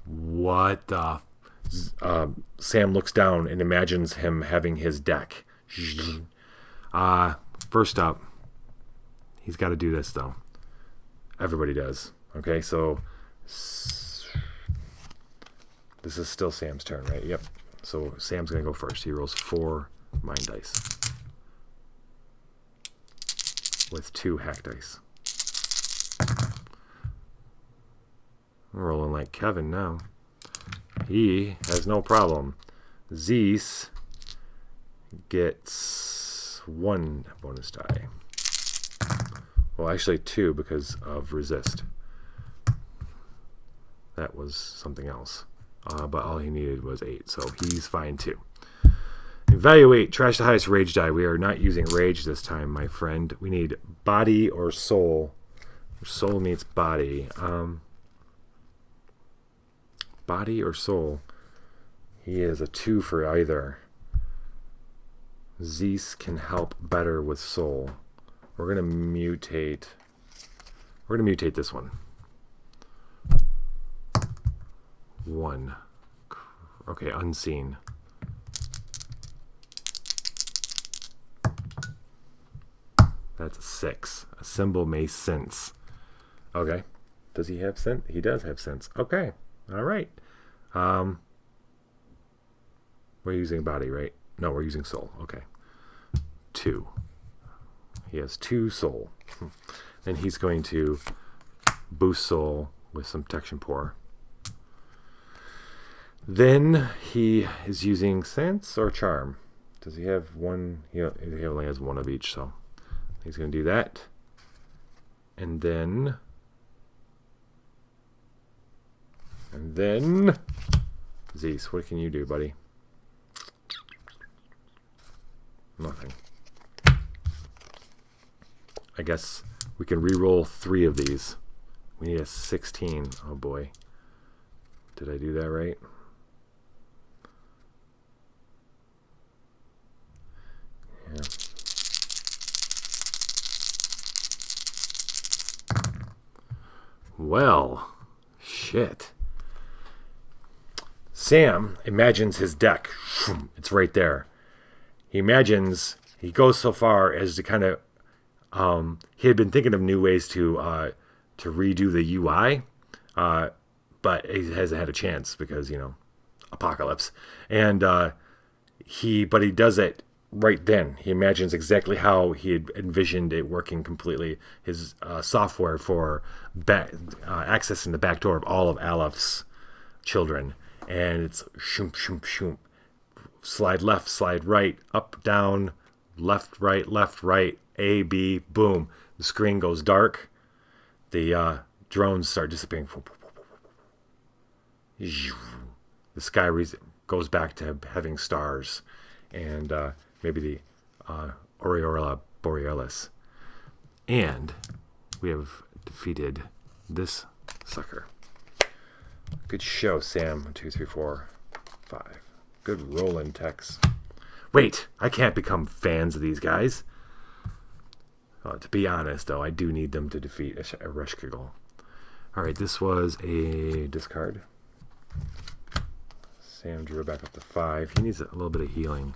What the... Sam looks down and imagines him having his deck. First up, he's got to do this, though. Everybody does. Okay, so... This is still Sam's turn, right? Yep. So Sam's going to go first. He rolls 4 mind dice. With 2 hack dice. I'm rolling like Kevin now. He has no problem. Zeez gets with 1 bonus die. Well, actually 2 because of resist. That was something else. But all he needed was 8, so he's fine too. Evaluate. Trash the highest rage die. We are not using rage this time, my friend. We need body or soul. Soul meets body. Body or soul. He is a 2 for either. Zeez can help better with soul. We're gonna mutate. We're gonna mutate this one. 1. Okay, unseen. That's a 6. A symbol may sense. Okay. Does he have sense? He does have sense. Okay. All right. We're using body, right? No, we're using soul. Okay. 2. He has 2 soul. Then he's going to boost soul with some protection pour. Then he is using sense or charm. Does he have one? He only has 1 of each, so he's going to do that. And then Zeez, what can you do, buddy? Nothing. I guess we can re-roll 3 of these. We need a 16. Oh boy. Did I do that right? Yeah. Well, shit. Sam imagines his deck. It's right there. He imagines, he goes so far as to kind of, he had been thinking of new ways to redo the UI, but he hasn't had a chance because, you know, apocalypse. And he does it right then. He imagines exactly how he had envisioned it working completely. His software for accessing the back door of all of Alepht's children. And it's shoom, shoom, shoom. Slide left, slide right, up, down, left, right, A, B, boom. The screen goes dark. The drones start disappearing. The sky goes back to having stars. And maybe the Aurora Borealis. And we have defeated this sucker. Good show, Sam. 1, 2, 3, 4, 5. Good rolling Tex. Wait, I can't become fans of these guys. To be honest, though, I do need them to defeat a Reshkigel. Alright, this was a discard. Sam drew it back up to 5. He needs a little bit of healing.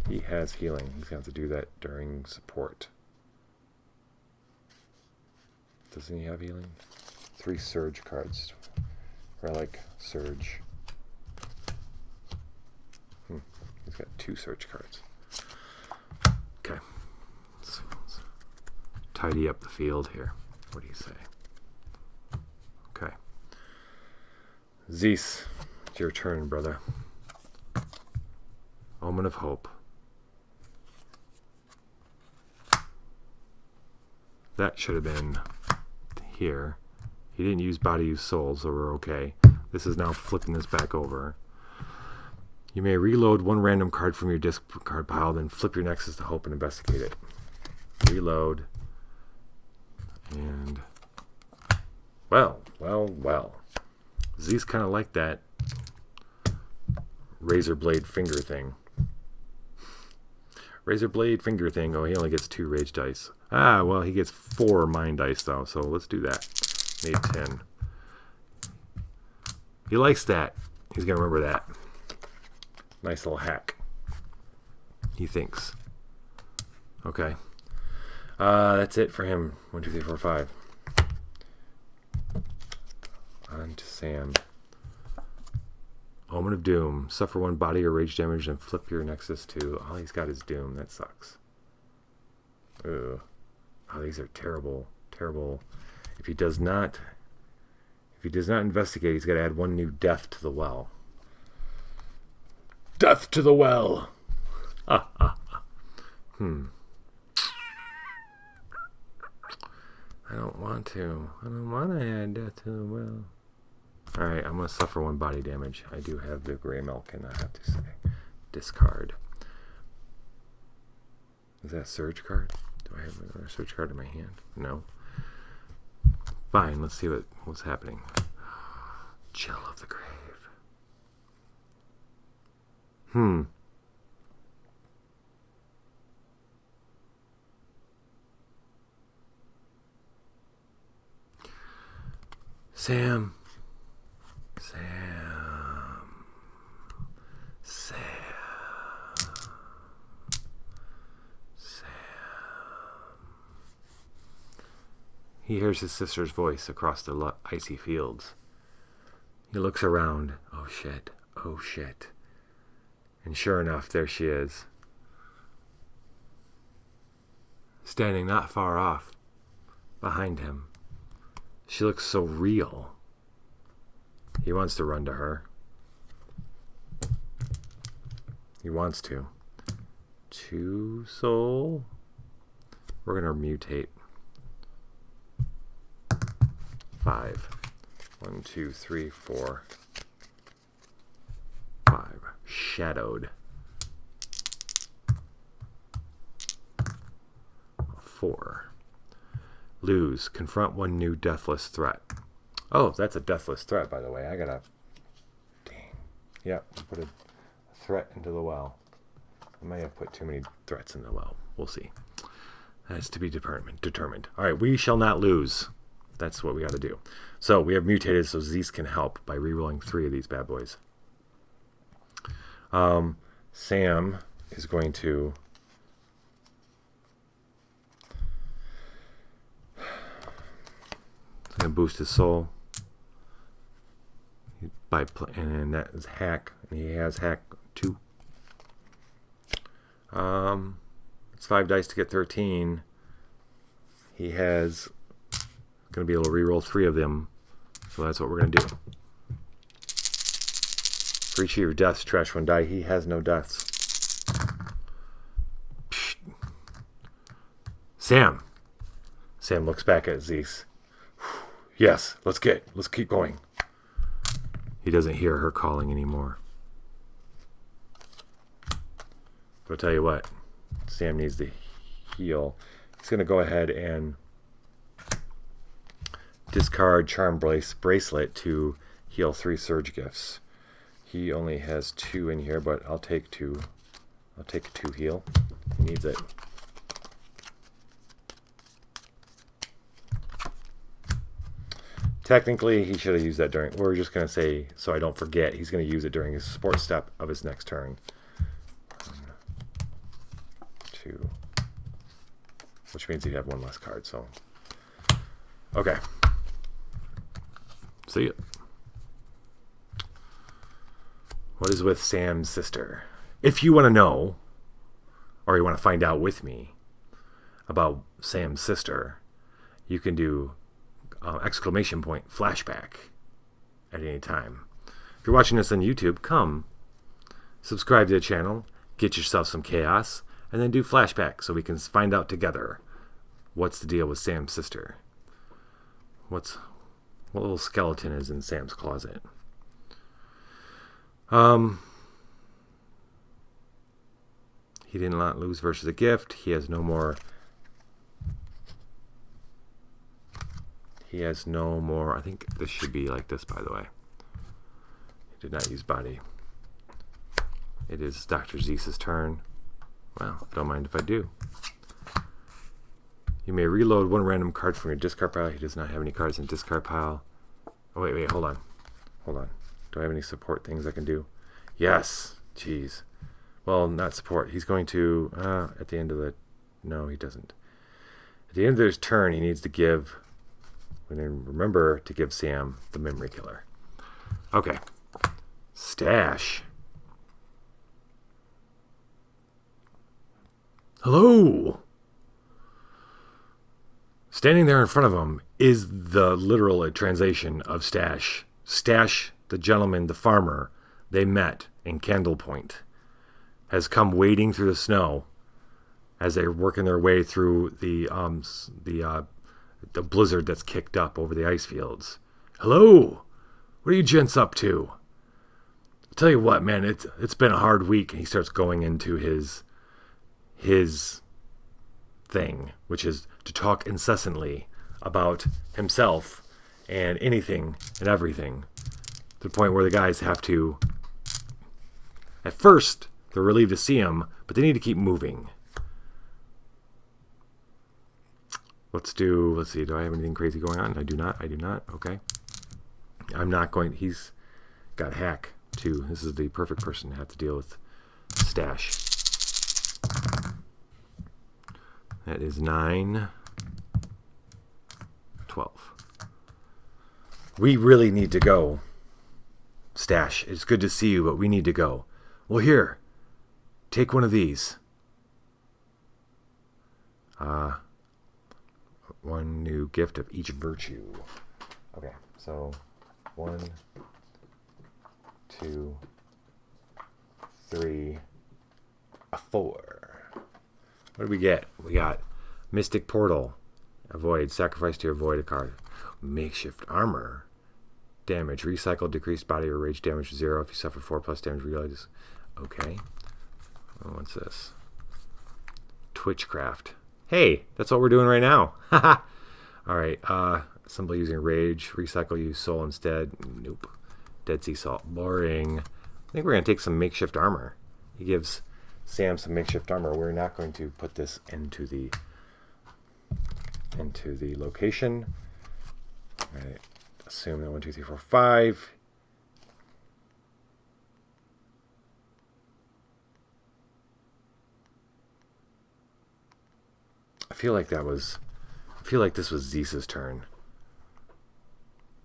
He has healing. He's going to have to do that during support. Doesn't he have healing? 3 surge cards. Relic, surge. He's got 2 surge cards. Okay. Let's tidy up the field here. What do you say? Okay. Zeez, it's your turn, brother. Omen of Hope. That should have been here. He didn't use body, use soul, so we're okay. This is now flipping this back over. You may reload 1 random card from your discard pile, then flip your Nexus to Hope and investigate it. Reload. And well. Zeez kind of like that razor blade finger thing. Razor blade finger thing. Oh, he only gets 2 rage dice. Ah, well, he gets 4 mind dice though, so let's do that. Made 10. He likes that. He's gonna remember that. Nice little hack. He thinks. Okay. That's it for him. 1, 2, 3, 4, 5. On to Sam. Omen of Doom. Suffer 1 body or rage damage and flip your Nexus to... All he's got is Doom. That sucks. Ugh. Oh, these are terrible. Terrible. If he does not investigate, he's got to add 1 new death to the well. Death to the well! I don't want to. I don't want to add death to the well. Alright, I'm going to suffer 1 body damage. I do have the gray milk, and I have to say, discard. Is that a surge card? Do I have another surge card in my hand? No. Fine, let's see what's happening. Chill of the grave. Sam. He hears his sister's voice across the icy fields. He looks around. Oh shit. Oh shit. And sure enough, there she is. Standing not far off, behind him. She looks so real. He wants to run to her. He wants to. 2 soul. We're going to mutate. 5. 1, 2, 3, 4. 5. Shadowed. 4. Lose. Confront 1 new deathless threat. Oh, that's a deathless threat, by the way. I gotta... Dang. Yep, put a threat into the well. I may have put too many threats in the well. We'll see. That's to be determined. Alright, we shall not lose. That's what we gotta do. So, we have mutated so Zeez can help by rerolling 3 of these bad boys. Sam is going to... It's going to boost his soul. And that is hack. And he has hack 2. It's 5 dice to get 13. He has going to be able to reroll 3 of them. So that's what we're going to do. For each of your deaths, trash 1 die. He has no deaths. Psst. Sam. Sam looks back at Zeez. Yes, let's keep going. He doesn't hear her calling anymore. But I'll tell you what, Sam needs to heal. He's going to go ahead and discard Charm Bracelet to heal 3 Surge Gifts. He only has 2 in here, but I'll take 2. I'll take 2 heal. He needs it. Technically, he should have used that during... We're just going to say, so I don't forget, he's going to use it during his support step of his next turn. 1, 2. Which means he'd have 1 less card, so... Okay. See ya. What is with Sam's sister? If you want to know, or you want to find out with me about Sam's sister, you can do... exclamation point flashback at any time. If you're watching this on YouTube, come subscribe to the channel, get yourself some chaos, and then do flashback so we can find out together what's the deal with Sam's sister. What little skeleton is in Sam's closet. He did not lose versus a gift. He has no more. He has no more. I think this should be like this, by the way. He did not use body. It is Dr. Zeez's turn. Well, don't mind if I do. You may reload 1 random card from your discard pile. He does not have any cards in discard pile. Oh, wait, hold on. Do I have any support things I can do? Yes. Jeez. Well, not support. He's going to, at the end of the... No, he doesn't. At the end of his turn, he needs to give... Remember to give Sam the memory killer. Okay. Stash. Hello. Standing there in front of him is the literal translation of Stash. Stash, the gentleman, the farmer they met in Candle Point, has come wading through the snow as they're working their way through the blizzard that's kicked up over the ice fields. Hello, what are you gents up to? I'll tell you what, man, it's been a hard week. And he starts going into his thing, which is to talk incessantly about himself and anything and everything, to the point where the guys have to, at first, they're relieved to see him, but they need to keep moving. Let's see, do I have anything crazy going on? I do not, okay. I'm not going, he's got hack, too. This is the perfect person to have to deal with stash. That is 9, 12. We really need to go. Stash, it's good to see you, but we need to go. Well, here, take one of these. One new gift of each virtue. Okay, so 1, 2, 3, 4. What do we get? We got Mystic Portal. Avoid. Sacrifice to avoid a card. Makeshift Armor. Damage. Recycle. Decreased body or rage damage to 0. If you suffer 4+ damage, realize. Okay. Oh, what's this? Twitchcraft. Hey, that's what we're doing right now. Haha. Alright. Symbol using rage. Recycle. Use soul instead. Nope. Dead Sea Salt. Boring. I think we're going to take some makeshift armor. He gives Sam some makeshift armor. We're not going to put this into the location. All right. Assume that 1, 2, 3, 4, 5. I feel like this was Zeez's turn.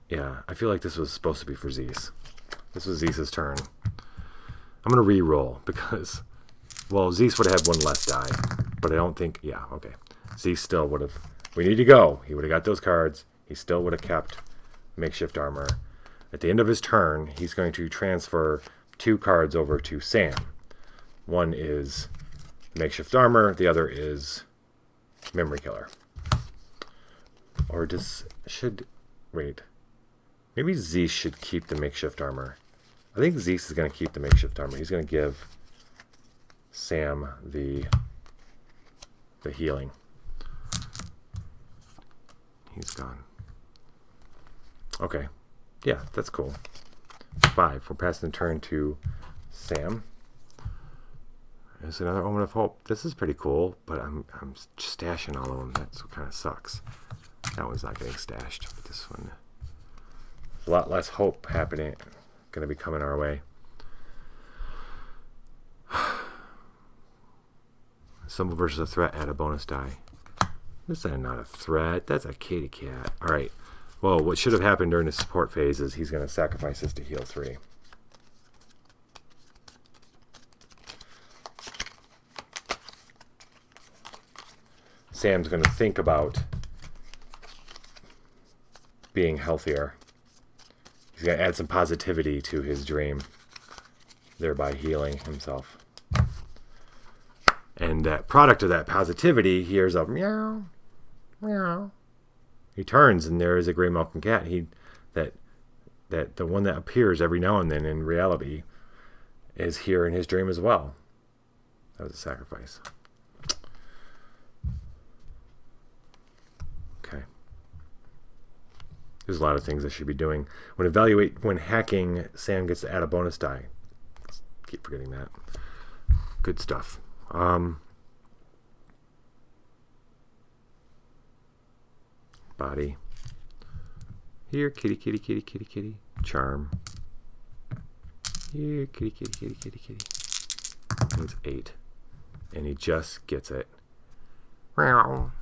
Yeah, I feel like this was supposed to be for Zeez. This was Zeez's turn. I'm going to re-roll because, well, Zeez would have had one less die. But I don't think, yeah, okay. Zeez still would have, we need to go. He would have got those cards. He still would have kept makeshift armor. At the end of his turn, he's going to transfer 2 cards over to Sam. One is makeshift armor. The other is memory killer. Or wait. Maybe Zeez should keep the makeshift armor. I think Zeez is going to keep the makeshift armor. He's going to give Sam the healing. He's gone. Okay. Yeah, that's cool. 5. We're passing the turn to Sam. There's another Omen of Hope. This is pretty cool, but I'm stashing all of them. That's what kind of sucks. That one's not getting stashed, but this one, a lot less hope happening, going to be coming our way. Symbol versus a threat, add a bonus die. This is not a threat. That's a kitty cat. All right. Well, what should have happened during the support phase is he's going to sacrifice this to heal 3. Sam's going to think about being healthier. He's going to add some positivity to his dream, thereby healing himself. And that product of that positivity, he hears a meow, meow. He turns, and there is a gray Malcolm cat. That the one that appears every now and then in reality is here in his dream as well. That was a sacrifice. Okay. There's a lot of things I should be doing. When hacking, Sam gets to add a bonus die. Keep forgetting that. Good stuff. Body. Here, kitty, kitty, kitty, kitty, kitty. Charm. Here, kitty, kitty, kitty, kitty, kitty. It's 8. And he just gets it. Purr,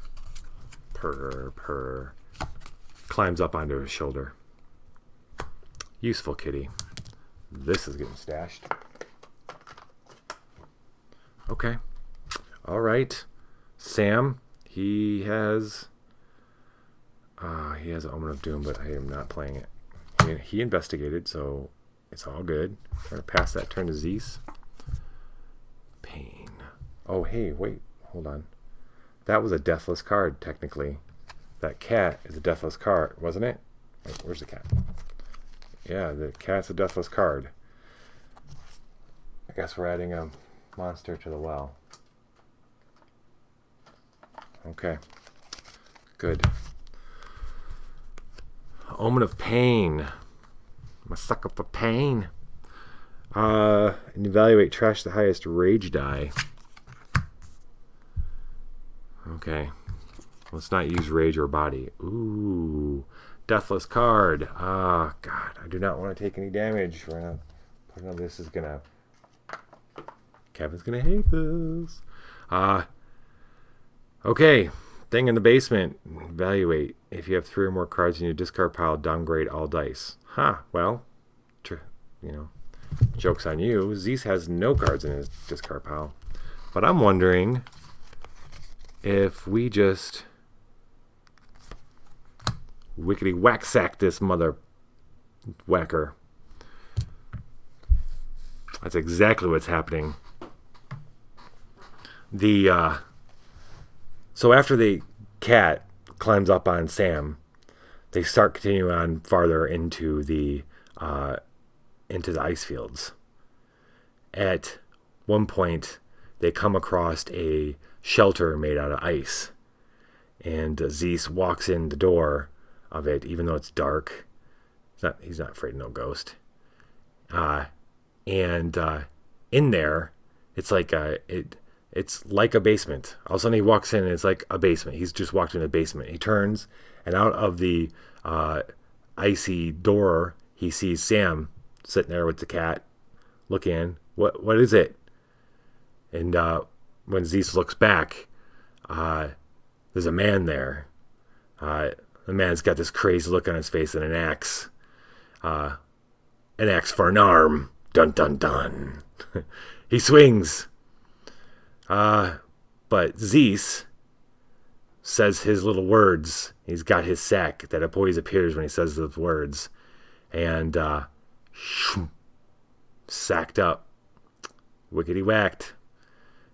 purr. Climbs up onto his shoulder. Useful kitty. This is getting stashed. Okay. All right. Sam, he has an Omen of Doom, but I am not playing it. He investigated, so it's all good. I'm going to pass that turn to Zeez. Pain. Oh, hey, wait. hold on. That was a deathless card, technically. That cat is a deathless card, wasn't it? Wait, where's the cat? Yeah, the cat's a deathless card. I guess we're adding a monster to the well. Okay. Good. Omen of Pain. I'm a sucker for pain. And evaluate trash the highest rage die. Okay. Let's not use rage or body. Ooh. Deathless card. Ah, God. I do not want to take any damage. We're gonna put on this is gonna. Kevin's gonna hate this. Okay. Thing in the basement. Evaluate. If you have 3 or more cards in your discard pile, downgrade all dice. Well, joke's on you. Zeez has no cards in his discard pile. But I'm wondering if we just wickety whack sack this mother whacker. That's exactly what's happening. So after the cat climbs up on Sam, they start continuing on farther into the ice fields. At one point, they come across a shelter made out of ice, and Zeez walks in the door of it, even though it's dark. He's not afraid of no ghost. And in there, it's like it's like a basement. All of a sudden, he walks in, and it's like a basement. He's just walked in a basement. He turns, and out of the icy door, he sees Sam sitting there with the cat, looking. What is it? And when Zeez looks back, there's a man there. The man's got this crazy look on his face and an axe. An axe for an arm. Dun dun dun. He swings. But Zeez says his little words. He's got his sack that always appears when he says those words. And sacked up. Wickety whacked.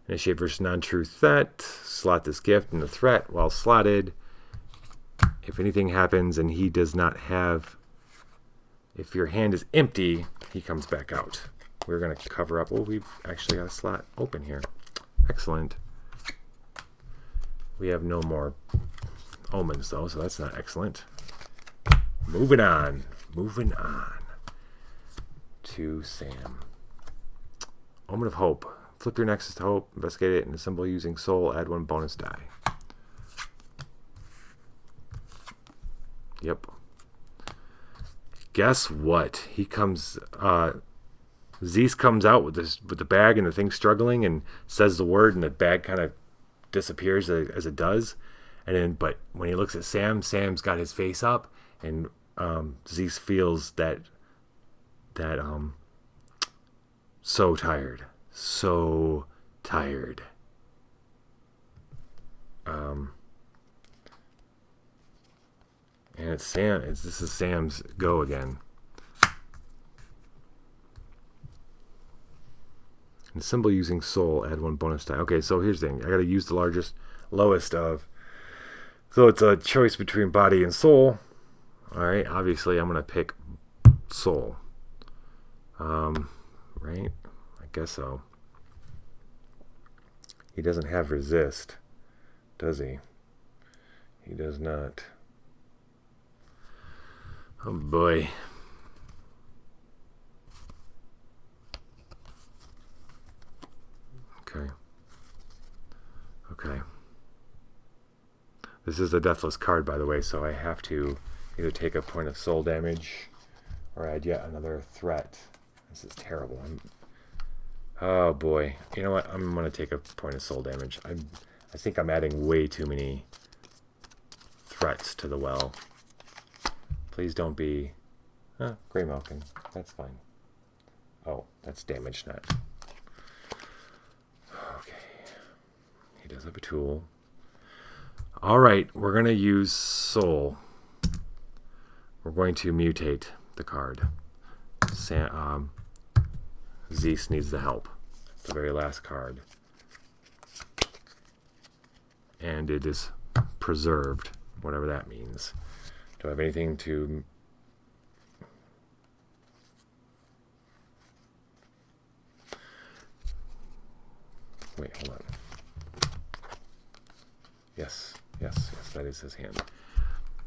Initiate versus non-true threat. Slot this gift in the threat while slotted. If anything happens and he does not have... If your hand is empty, he comes back out. We're going to cover up... Oh, we've actually got a slot open here. Excellent. We have no more omens, though, so that's not excellent. Moving on. Moving on. To Sam. Omen of Hope. Flip your Nexus to Hope, investigate it, and assemble using Soul. Add 1 bonus die. Yep. Guess what? He comes... Zeez comes out with the bag and the thing struggling and says the word, and the bag kind of disappears as it does. And then, but when he looks at Sam, Sam's got his face up, and Zeez feels that so tired. So tired. And it's Sam. This is Sam's go again. And symbol using soul. Add 1 bonus die. Okay, so here's the thing. I got to use the lowest of. So it's a choice between body and soul. All right. Obviously, I'm gonna pick soul. Right. I guess so. He doesn't have resist, does he? He does not. Oh boy. Okay. This is a deathless card, by the way, so I have to either take a point of soul damage or add yet another threat. This is terrible. Oh boy. You know what? I'm going to take a point of soul damage. I think I'm adding way too many threats to the well. Please don't be... Gray Malkin. That's fine. Oh, that's damage net. Okay. He does have a tool. Alright, we're going to use Soul. We're going to mutate the card. Zeez needs the help. The very last card. and it is preserved, whatever that means. Do I have anything to... Wait, hold on. Yes, that is his hand.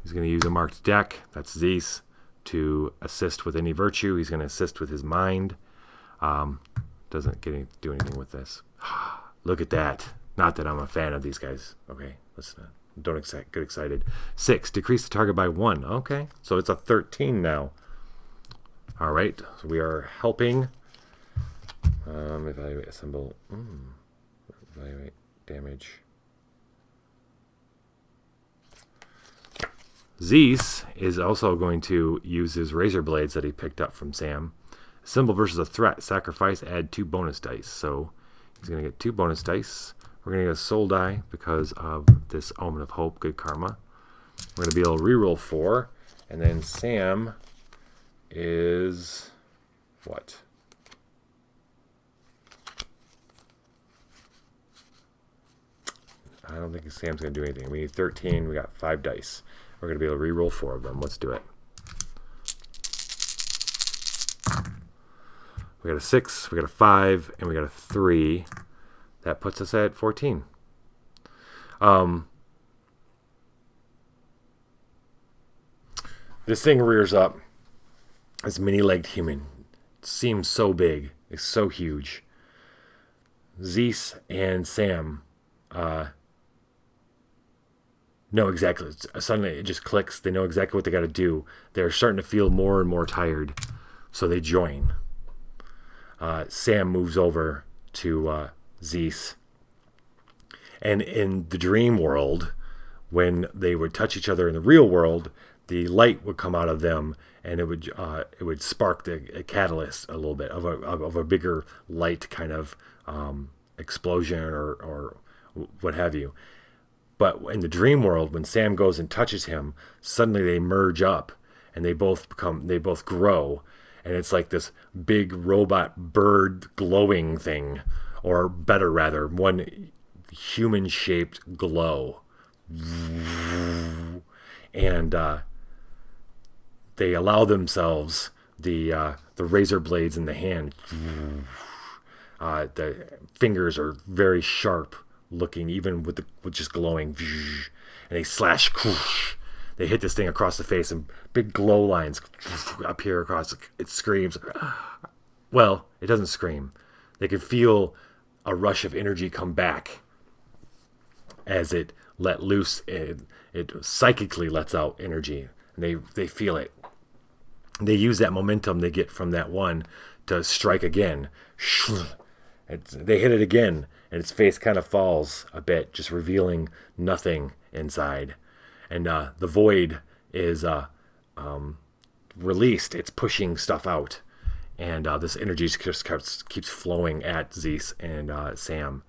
He's going to use a marked deck, that's Zeez, to assist with any virtue. He's going to assist with his mind. Doesn't do anything with this. Look at that. Not that I'm a fan of these guys. Okay, don't get excited. 6, decrease the target by 1. Okay, so it's a 13 now. All right, so we are helping. Evaluate, assemble. Evaluate damage. Zeez is also going to use his razor blades that he picked up from Sam. Symbol versus a threat. Sacrifice, add 2 bonus dice. So he's going to get 2 bonus dice. We're going to get a soul die because of this Omen of Hope, good karma. We're going to be able to reroll 4. And then Sam is... what? I don't think Sam's going to do anything. We need 13. We got 5 dice. We're going to be able to re-roll 4 of them. Let's do it. We got a 6, we got a 5, and we got a 3. That puts us at 14. This thing rears up. This mini-legged human. It seems so big. It's so huge. Zeez and Sam... no, exactly. Suddenly it just clicks. They know exactly what they got to do. They're starting to feel more and more tired, so they join. Sam moves over to Zeez. And in the dream world, when they would touch each other in the real world, the light would come out of them, and it would spark the catalyst a little bit of a bigger light kind of explosion or what have you. But in the dream world, when Sam goes and touches him, suddenly they merge up and they both grow. And it's like this big robot bird glowing thing, or better rather, one human-shaped glow. And they allow themselves the razor blades in the hand. The fingers are very sharp looking, even with just glowing, and they slash. They hit this thing across the face, and big glow lines appear across. It screams. Well, it doesn't scream. They can feel a rush of energy come back as it let loose. It psychically lets out energy, and they feel it. They use that momentum they get from that one to strike again. They hit it again, and its face kind of falls a bit, just revealing nothing inside. And the void is released. It's pushing stuff out. And this energy just keeps flowing at Zeez and Sam.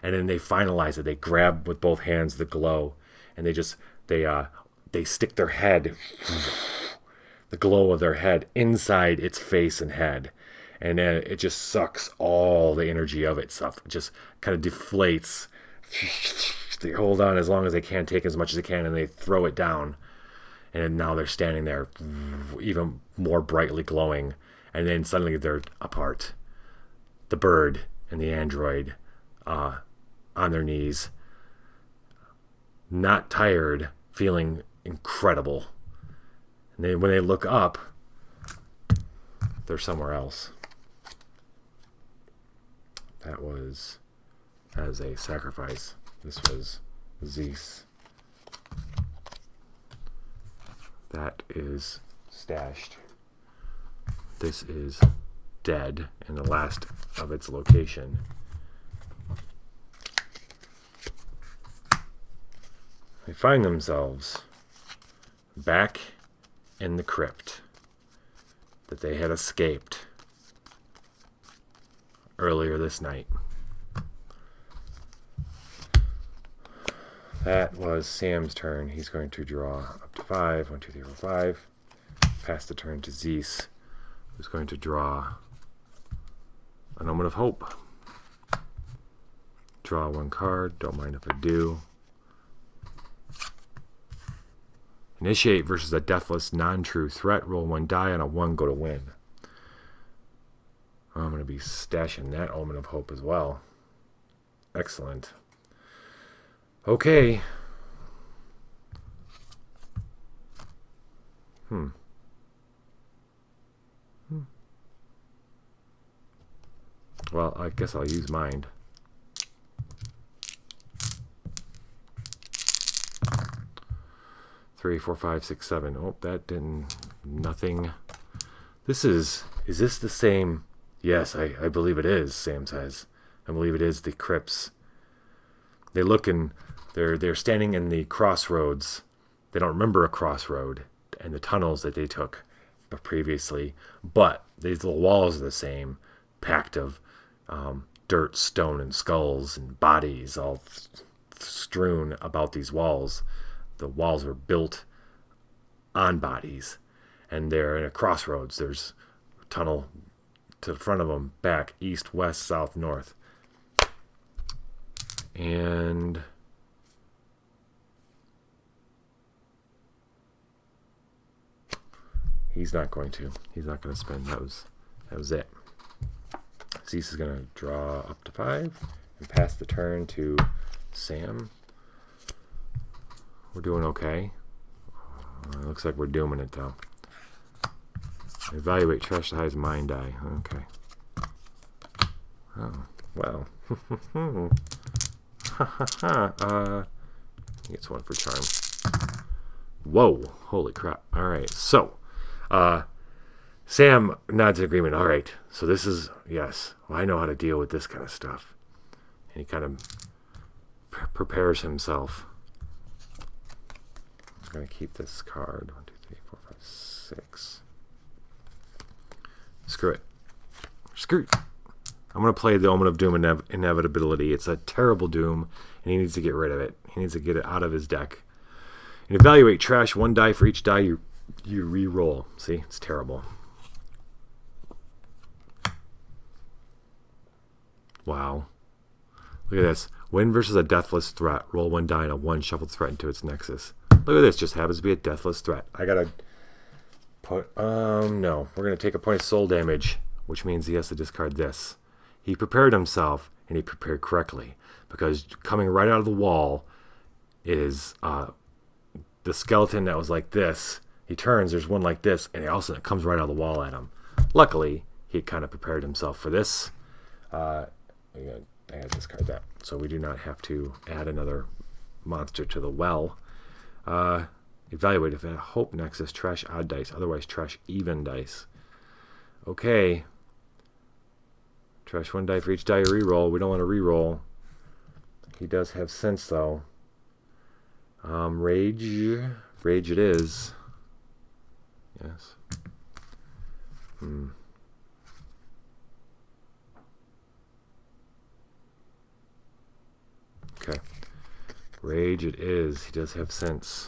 And then they finalize it. They grab with both hands the glow, and they stick their head, the glow of their head, inside its face and head. And then it just sucks all the energy of itself. It just kind of deflates. They hold on as long as they can, take as much as they can, and they throw it down. And now they're standing there, even more brightly glowing. And then suddenly they're apart. The bird and the android on their knees, not tired, feeling incredible. And then when they look up, they're somewhere else. That was as a sacrifice. This was Zeez. That is stashed. This is dead in the last of its location. They find themselves back in the crypt that they had escaped earlier this night. That was Sam's turn. He's going to draw up to 5. 1, 2, 3, 4, 5. Pass the turn to Zeez, who's going to draw an Omen of Hope. Draw 1 card. Don't mind if I do. Initiate versus a deathless, non-true threat. Roll 1 die. On a 1, go to win. I'm going to be stashing that Omen of Hope as well. Excellent. Okay. Well, I guess I'll use Mind. Three, 4, 5, 6, 7. Oh, that didn't... Nothing. This is this the same? Yes, I believe it is, Sam says. I believe it is the crypts. They look and they're standing in the crossroads. They don't remember a crossroad and the tunnels that they took previously, but these little walls are the same, packed of dirt, stone, and skulls and bodies all strewn about these walls. The walls were built on bodies, and they're in a crossroads. There's a tunnel to the front of them, back, east, west, south, north. And he's not going to. He's not going to spend. That was it. Zeez is going to draw up to 5 and pass the turn to Sam. We're doing okay. Looks like we're dooming it, though. Evaluate trash the highest mind die. Okay. Oh, well. He gets 1 for charm. Whoa. Holy crap. All right. So, Sam nods in agreement. All right. So this is, yes. Well, I know how to deal with this kind of stuff. And he kind of prepares himself. I'm going to keep this card. 1, 2, 3, 4, 5, 6. Screw it. Screw it. I'm going to play the Omen of Doom Inevitability. It's a terrible Doom, and he needs to get rid of it. He needs to get it out of his deck. And evaluate trash. 1 die for each die you re-roll. See? It's terrible. Wow. Look at this. Win versus a deathless threat. Roll 1 die and a 1 shuffled threat into its nexus. Look at this. Just happens to be a deathless threat. I gotta put... no. We're going to take a point of soul damage, which means he has to discard this. He prepared himself, and he prepared correctly. Because coming right out of the wall is the skeleton that was like this. He turns, there's one like this, and it comes right out of the wall at him. Luckily, he kind of prepared himself for this. I gotta discard that. So we do not have to add another monster to the well. Evaluate if a hope nexus, trash odd dice, otherwise trash even dice. Okay. Trash 1 die for each die you reroll. We don't want to reroll. He does have sense though. Rage. Rage it is. Yes. Okay. Rage it is. He does have sense.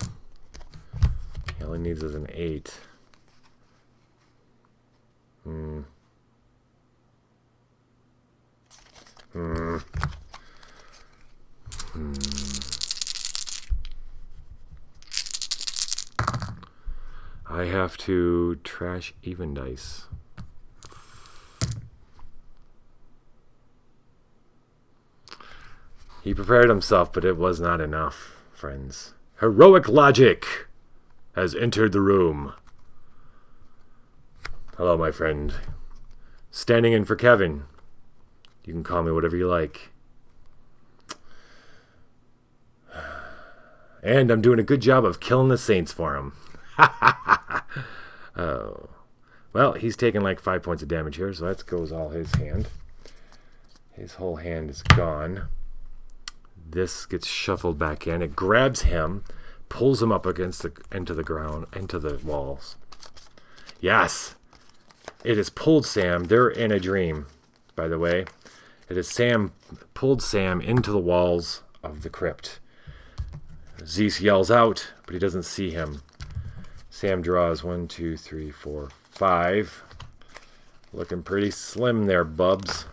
He only needs is an 8. I have to trash even dice. He prepared himself, but it was not enough, friends. Heroic logic has entered the room. Hello, my friend. Standing in for Kevin. You can call me whatever you like. And I'm doing a good job of killing the saints for him. Oh. Well, he's taking like 5 points of damage here, so that goes all his hand. His whole hand is gone. This gets shuffled back in. It grabs him, pulls him up into the ground, into the walls. Yes! It has pulled Sam. They're in a dream, by the way. It has pulled Sam into the walls of the crypt. Zeez yells out, but he doesn't see him. Sam draws 1, 2, 3, 4, 5. Looking pretty slim there, bubs.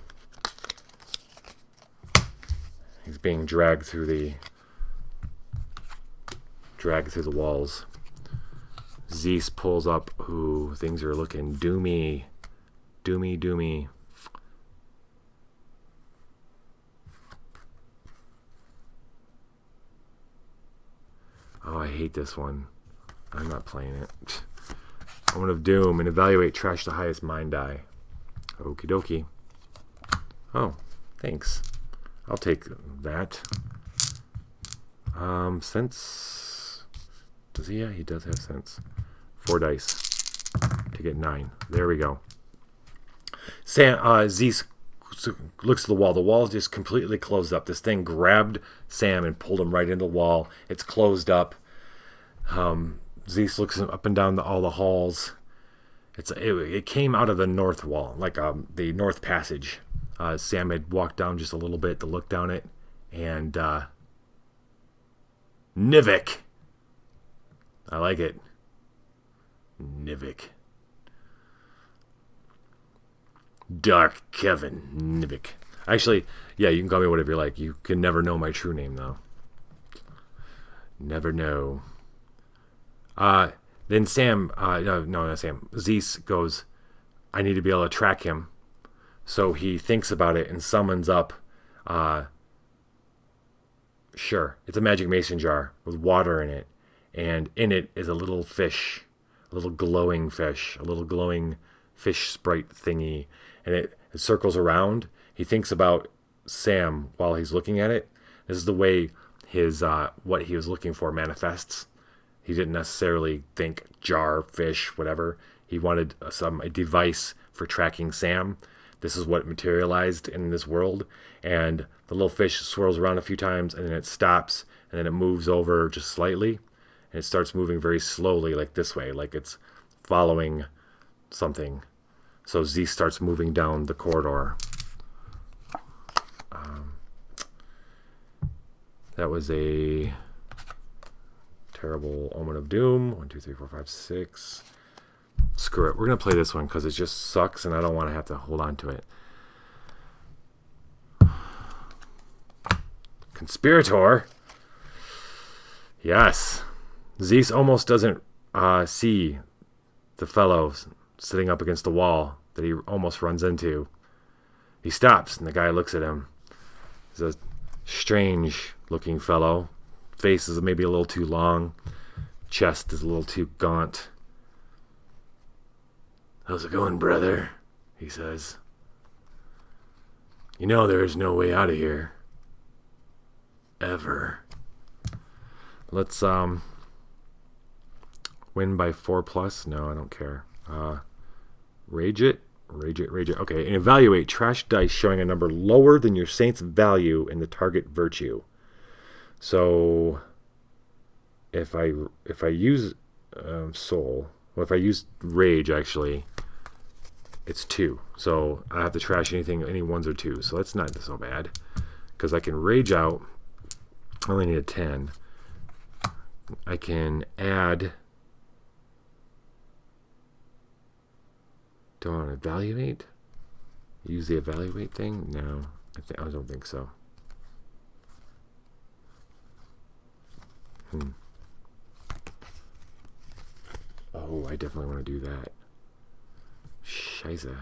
He's being dragged through the walls. Zeez pulls up. Ooh, things are looking doomy. Doomy, doomy. Oh, I hate this one. I'm not playing it. Moment of Doom and evaluate trash the highest mind die. Okie dokie. Oh, thanks. I'll take that. Sense. Does he? Yeah, he does have sense. 4 dice to get 9. There we go. Zeez looks at the wall. The wall is just completely closed up. This thing grabbed Sam and pulled him right into the wall. It's closed up. Zeez looks up and down all the halls. It came out of the north wall, like the north passage. Sam had walked down just a little bit to look down it, and Nivik. I like it. Nivik. Dark Kevin Nivik. Actually, yeah, you can call me whatever you like. You can never know my true name, though. Never know. Then Sam, no, not Sam. Zeez goes, I need to be able to track him. So he thinks about it and summons up, sure, it's a magic mason jar with water in it. And in it is a little fish, a little glowing fish, a little glowing fish sprite thingy. And it circles around. He thinks about Sam while he's looking at it. This is the way his what he was looking for manifests. He didn't necessarily think jar, fish, whatever. He wanted a device for tracking Sam. This is what materialized in this world. And the little fish swirls around a few times, and then it stops, and then it moves over just slightly. And it starts moving very slowly, like this way, like it's following something. So Z starts moving down the corridor. That was a terrible omen of doom. 1, 2, 3, 4, 5, 6. Screw it. We're going to play this one because it just sucks and I don't want to have to hold on to it. Conspirator. Yes. Zeez almost doesn't see the fellow sitting up against the wall that he almost runs into. He stops and the guy looks at him. He's a strange looking fellow. Face is maybe a little too long. Chest is a little too gaunt. How's it going, brother? He says. You know there is no way out of here. Ever. Let's win by 4+. No, I don't care. Rage it. Okay, and evaluate trash dice showing a number lower than your saint's value in the target virtue. So if I use soul, well, if I use rage, actually, it's 2. So I have to trash any 1s or 2s. So that's not so bad because I can rage out. I only need a 10. I can add. Do I want to evaluate? Use the evaluate thing? No, I don't think so. Oh, I definitely want to do that. Scheiße.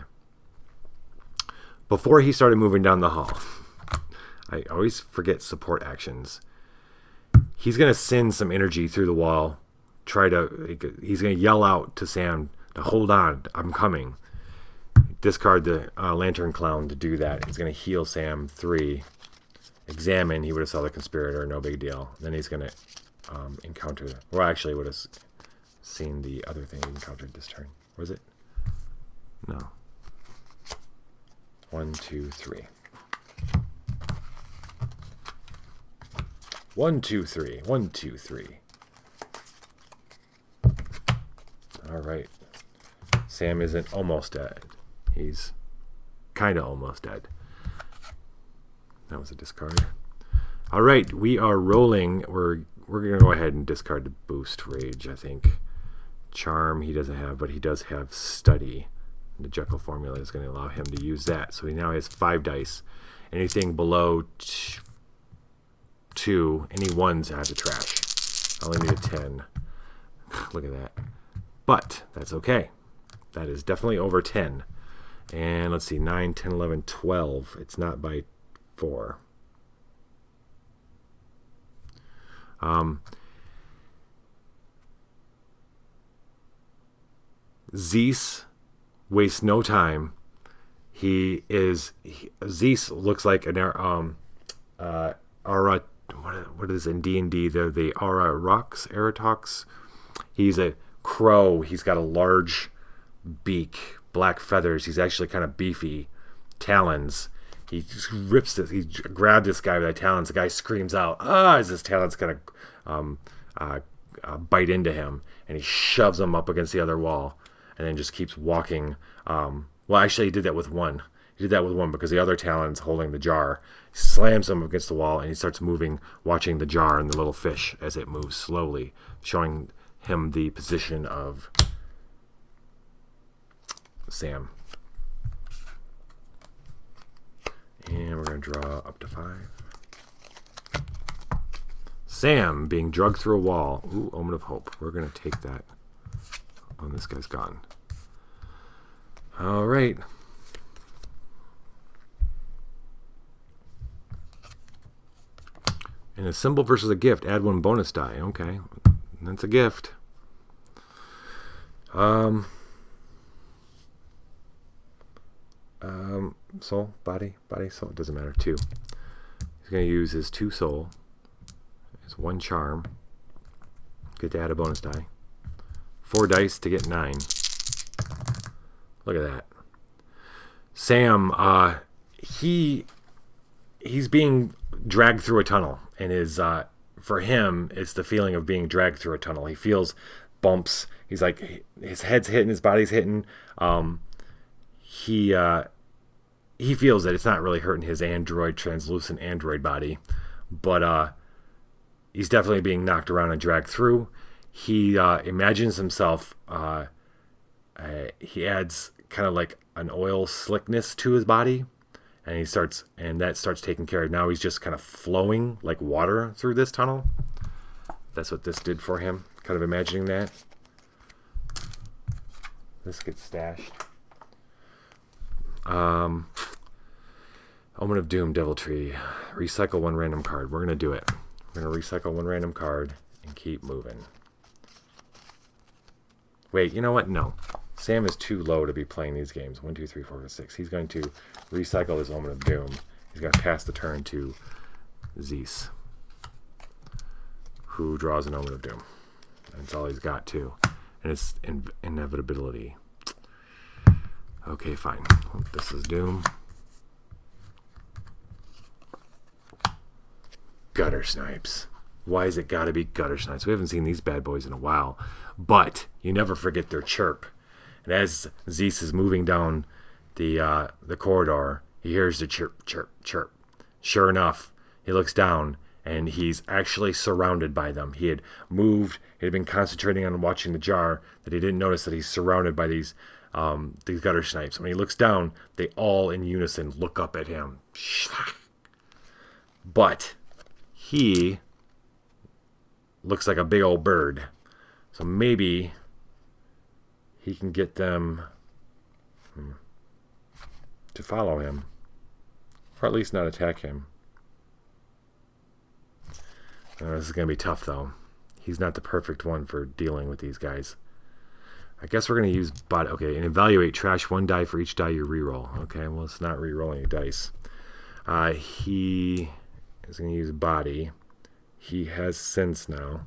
Before he started moving down the hall, I always forget support actions. He's going to send some energy through the wall. He's going to yell out to Sam to hold on, I'm coming. Discard the Lantern Clown to do that. He's going to heal Sam 3. Examine, he would have saw the conspirator, no big deal. Then he's going to encounter, well, actually would have seen the other thing he encountered this turn. Was it? No. 1, 2, 3. 1, 2, 3. 1, 2, 3. All right. Sam isn't almost dead. He's kind of almost dead. That was a discard. All right, we are rolling. We're going to go ahead and discard the boost rage, I think. Charm he doesn't have, but he does have study. The Jekyll formula is going to allow him to use that. So he now has 5 dice. Anything below 2, any 1s I have to trash. I only need a 10. Look at that. But that's okay. That is definitely over 10. And let's see, 9, 10, 11, 12. It's not by 4. Zeez wastes no time. Zeez looks like an aura. What is in D&D? They're the Aratox. He's a crow. He's got a large beak, black feathers. He's actually kind of beefy. Talons. He just rips this. He grabbed this guy with the talons. The guy screams out, as his talons kind of bite into him, and he shoves him up against the other wall, and then just keeps walking. Well, actually, he did that with one. He did that with one because the other talon's holding the jar. He slams him against the wall, and he starts moving, watching the jar and the little fish as it moves slowly, showing him the position of Sam. And we're going to draw up to 5. Sam being drugged through a wall. Ooh, Omen of Hope. We're going to take that. Oh, this guy's gone. All right. And a symbol versus a gift. Add 1 bonus die. Okay. That's a gift. Soul, body, soul. It doesn't matter. 2. He's going to use his 2 soul. His 1 charm. Get to add a bonus die. 4 dice to get 9. Look at that. Sam, he's being dragged through a tunnel, and for him, it's the feeling of being dragged through a tunnel. He feels bumps. He's like, his head's hitting, his body's hitting. He feels that it's not really hurting his translucent android body, but he's definitely being knocked around and dragged through. He imagines himself. He adds kind of like an oil slickness to his body, and that starts taking care of. Now he's just kind of flowing like water through this tunnel. That's what this did for him. Kind of imagining that. This gets stashed. Omen of Doom, Devil Tree. Recycle 1 random card. We're going to do it. We're going to recycle 1 random card and keep moving. Wait, you know what? No. Sam is too low to be playing these games. 1, 2, 3, 4, 5, 6. He's going to recycle his Omen of Doom. He's going to pass the turn to Zeez, who draws an Omen of Doom. That's all he's got, too. And it's inevitability. Okay, fine. This is Doom. Gutter Snipes. Why has it got to be Gutter Snipes? We haven't seen these bad boys in a while. But you never forget their chirp. And as Zeez is moving down the corridor, he hears the chirp, chirp, chirp. Sure enough, he looks down, and he's actually surrounded by them. He had moved. He had been concentrating on watching the jar, that he didn't notice that he's surrounded by these Gutter Snipes. When he looks down, they all in unison look up at him. But he looks like a big old bird. So maybe he can get them to follow him. Or at least not attack him. This is going to be tough, though. He's not the perfect one for dealing with these guys. I guess we're going to use body. Okay, and evaluate. Trash 1 die for each die you reroll. Okay, well, it's not rerolling dice. He is going to use body. He has sense now.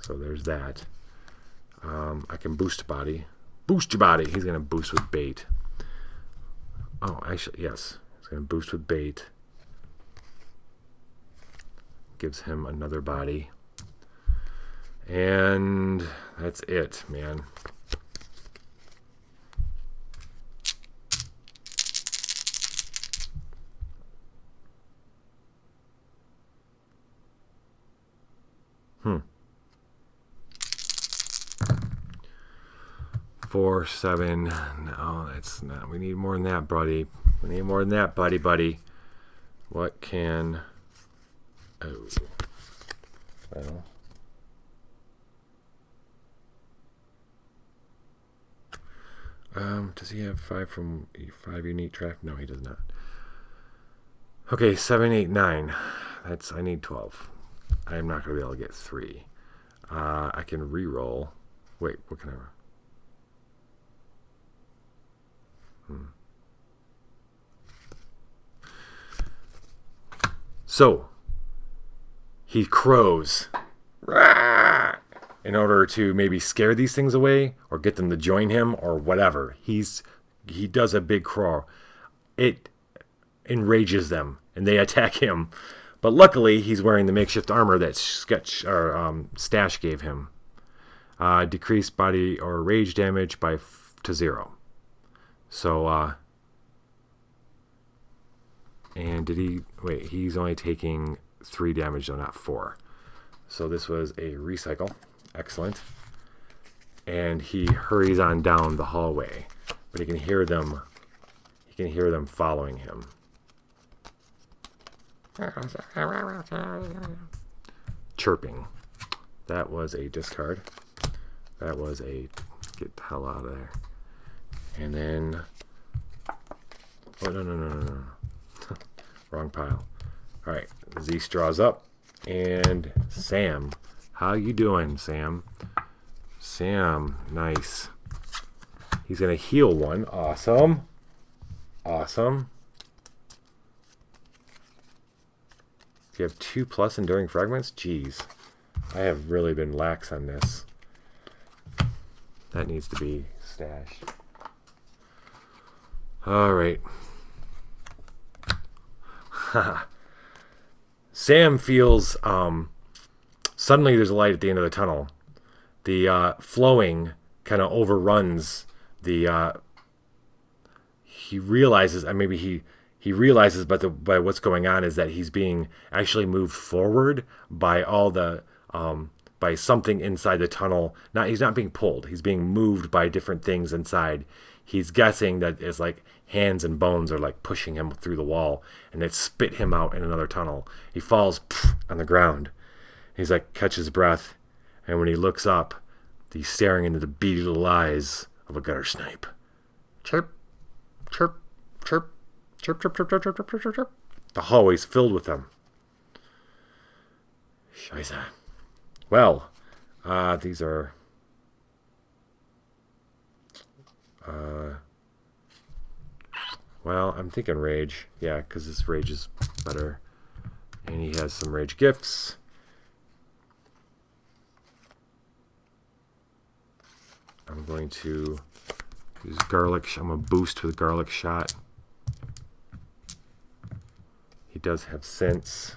So there's that. I can boost body. Boost your body. He's going to boost with bait. Oh, actually, yes. He's going to boost with bait. Gives him another body. And that's it, man. Hmm. 4, 7. No, that's not. We need more than that, buddy. We need more than that, buddy. What can... Oh. Well. Does he have 5 unique track? No, he does not. Okay, 7, 8, 9. I need 12. I am not going to be able to get 3. I can re-roll. Wait, what can I... So, he crows in order to maybe scare these things away or get them to join him or whatever. He does a big crow. It enrages them and they attack him. But luckily, he's wearing the makeshift armor that Stash gave him. Decreased body or rage damage to 0. So, and did he... Wait, he's only taking 3 damage, though, not 4. So this was a recycle. Excellent. And he hurries on down the hallway. But he can hear them... He can hear them following him. Chirping. That was a discard. That was a get the hell out of there. And then... Oh, no. Wrong pile. Alright, Zeez draws up. And Sam. How you doing, Sam? Sam, nice. He's going to heal 1. Awesome. Awesome. Do you have 2+ enduring fragments? Jeez. I have really been lax on this. That needs to be stashed. Alright. Sam feels suddenly there's a light at the end of the tunnel. The flowing kind of overruns the he realizes, maybe he realizes by what's going on is that he's being actually moved forward by all the by something inside the tunnel. He's not being pulled. He's being moved by different things inside. He's guessing that it's like hands and bones are like pushing him through the wall, and it spit him out in another tunnel. He falls on the ground. He's like catches breath, and when he looks up, he's staring into the beady little eyes of a gutter snipe. Chirp, chirp, chirp, chirp, chirp, chirp, chirp, chirp, chirp, chirp, chirp. The hallway's filled with them. Scheiße. Well, these are... well, I'm thinking rage. Yeah, because his rage is better. And he has some rage gifts. I'm going to use garlic. I'm going to boost with garlic shot. He does have sense.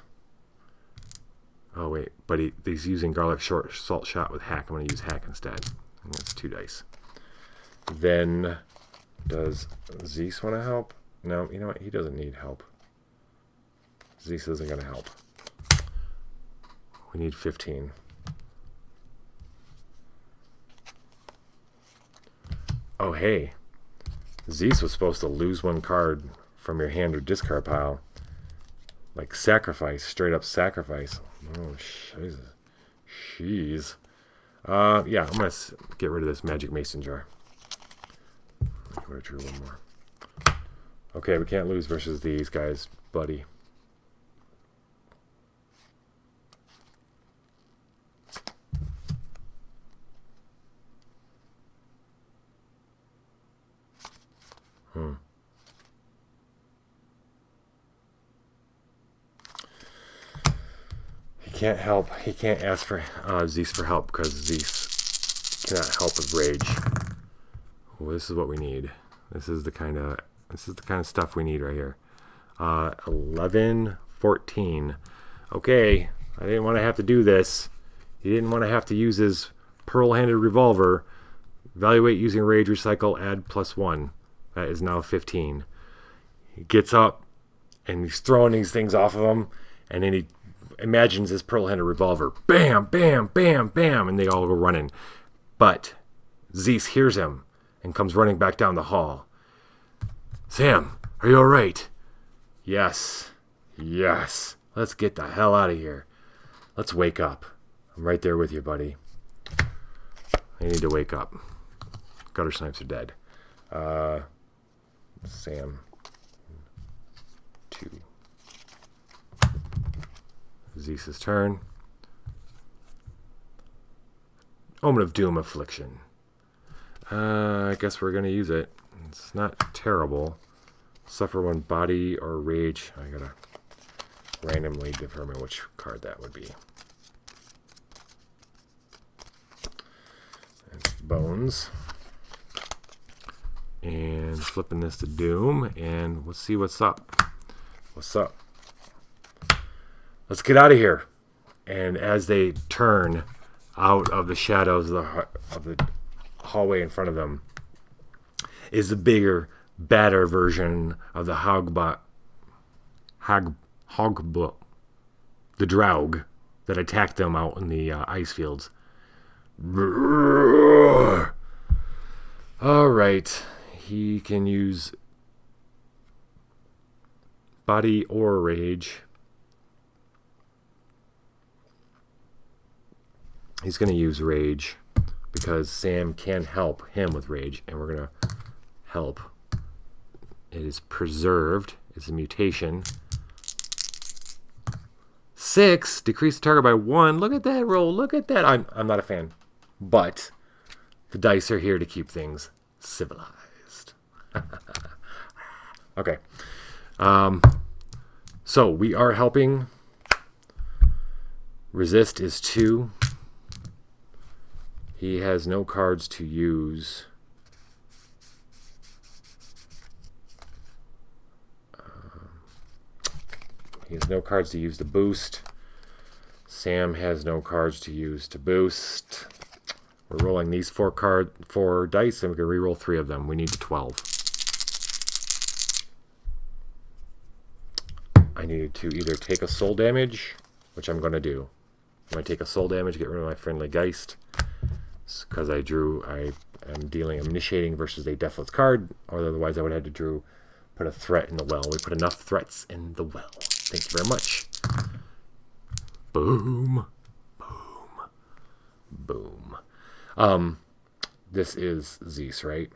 Oh, wait. But he's using garlic salt shot with hack. I'm going to use hack instead. And that's 2 dice. Then, does Zeez want to help? No, you know what? He doesn't need help. Zeez isn't going to help. We need 15. Oh, hey. Zeez was supposed to lose 1 card from your hand or discard pile. Like sacrifice, straight up sacrifice. Oh, Jesus. Jeez. Yeah, I'm going to get rid of this magic mason jar. I'm going to drew 1 more. Okay, we can't lose versus these guys, buddy. He can't help. He can't ask for Zeez for help because Zeez cannot help with rage. Well, this is what we need. This is the kind of stuff we need right here. 11, 14. Okay, I didn't want to have to do this. He didn't want to have to use his pearl-handed revolver. Evaluate using rage, recycle, add +1. That is now 15. He gets up and he's throwing these things off of him, and then he imagines his pearl-handed revolver. Bam, bam, bam, bam, and they all go running. But Zeez hears him and comes running back down the hall. Sam, are you all right? Yes. Yes. Let's get the hell out of here. Let's wake up. I'm right there with you, buddy. I need to wake up. Gutter snipes are dead. Sam 2. Zeez's turn. Omen of Doom Affliction. I guess we're going to use it. It's not terrible. Suffer one body or rage. I gotta randomly determine which card that would be. It's Bones. And flipping this to Doom. And let's see what's up. What's up? Let's get out of here. And as they turn out of the shadows of the hallway in front of them is the bigger, badder version of the the Draug that attacked them out in the ice fields. All right, he can use body or rage. He's going to use rage because Sam can help him with rage, and we're going to help. It is preserved. It's a mutation. 6, decrease the target by 1. Look at that roll. Look at that. I'm not a fan. But the dice are here to keep things civilized. Okay. So we are helping. Resist is 2. He has no cards to use. He has no cards to use to boost. Sam has no cards to use to boost. We're rolling these 4 dice, and we can reroll 3 of them. We need 12. I need to either take a soul damage, which I'm going to do. I'm going to take a soul damage, get rid of my friendly Geist, because I am dealing initiating versus a deathless card, or otherwise I would have had to put a threat in the well. We put enough threats in the well. Thank you very much. Boom. Boom. Boom. This is Zeez, right?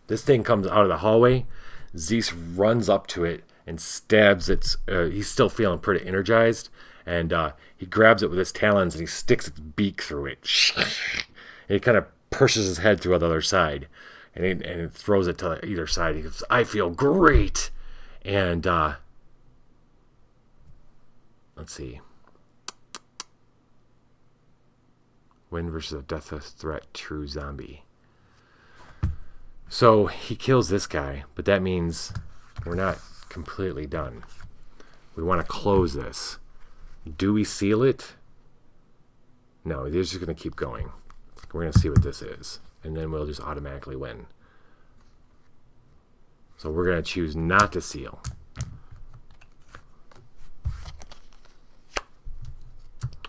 This thing comes out of the hallway. Zeez runs up to it and stabs its... he's still feeling pretty energized. And he grabs it with his talons and he sticks its beak through it. And he kind of pushes his head through the other side. And it throws it to either side. He goes, I feel great. And let's see. Win versus a deathless threat, true zombie. So he kills this guy, but that means we're not completely done. We want to close this. Do we seal it? No, they're just going to keep going. We're going to see what this is, and then we'll just automatically win. So we're going to choose not to seal.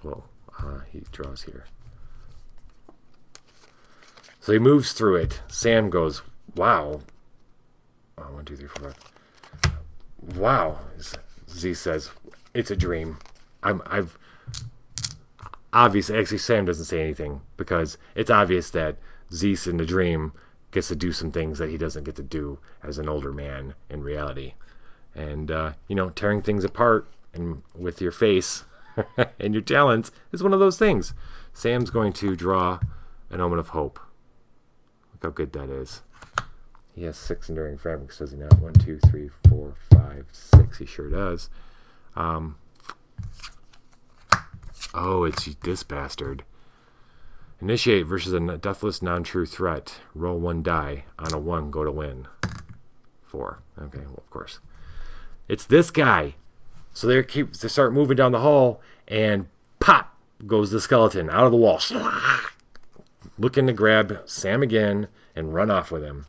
Well, he draws here. So he moves through it. Sam goes, wow. 1, 2, 3, 4, 5. Wow. Z says, it's a dream. I've obviously, actually Sam doesn't say anything because it's obvious that Zeez in the dream gets to do some things that he doesn't get to do as an older man in reality. And, tearing things apart and with your face and your talents is one of those things. Sam's going to draw an Omen of Hope. Look how good that is. He has 6 enduring fabrics, does he not? 1, 2, 3, 4, 5, 6. He sure does. Oh, it's this bastard. Initiate versus a deathless non-true threat. Roll 1 die. On a 1, go to win. 4. Okay, well, of course. It's this guy. So they start moving down the hall, and pop goes the skeleton out of the wall. Looking to grab Sam again and run off with him.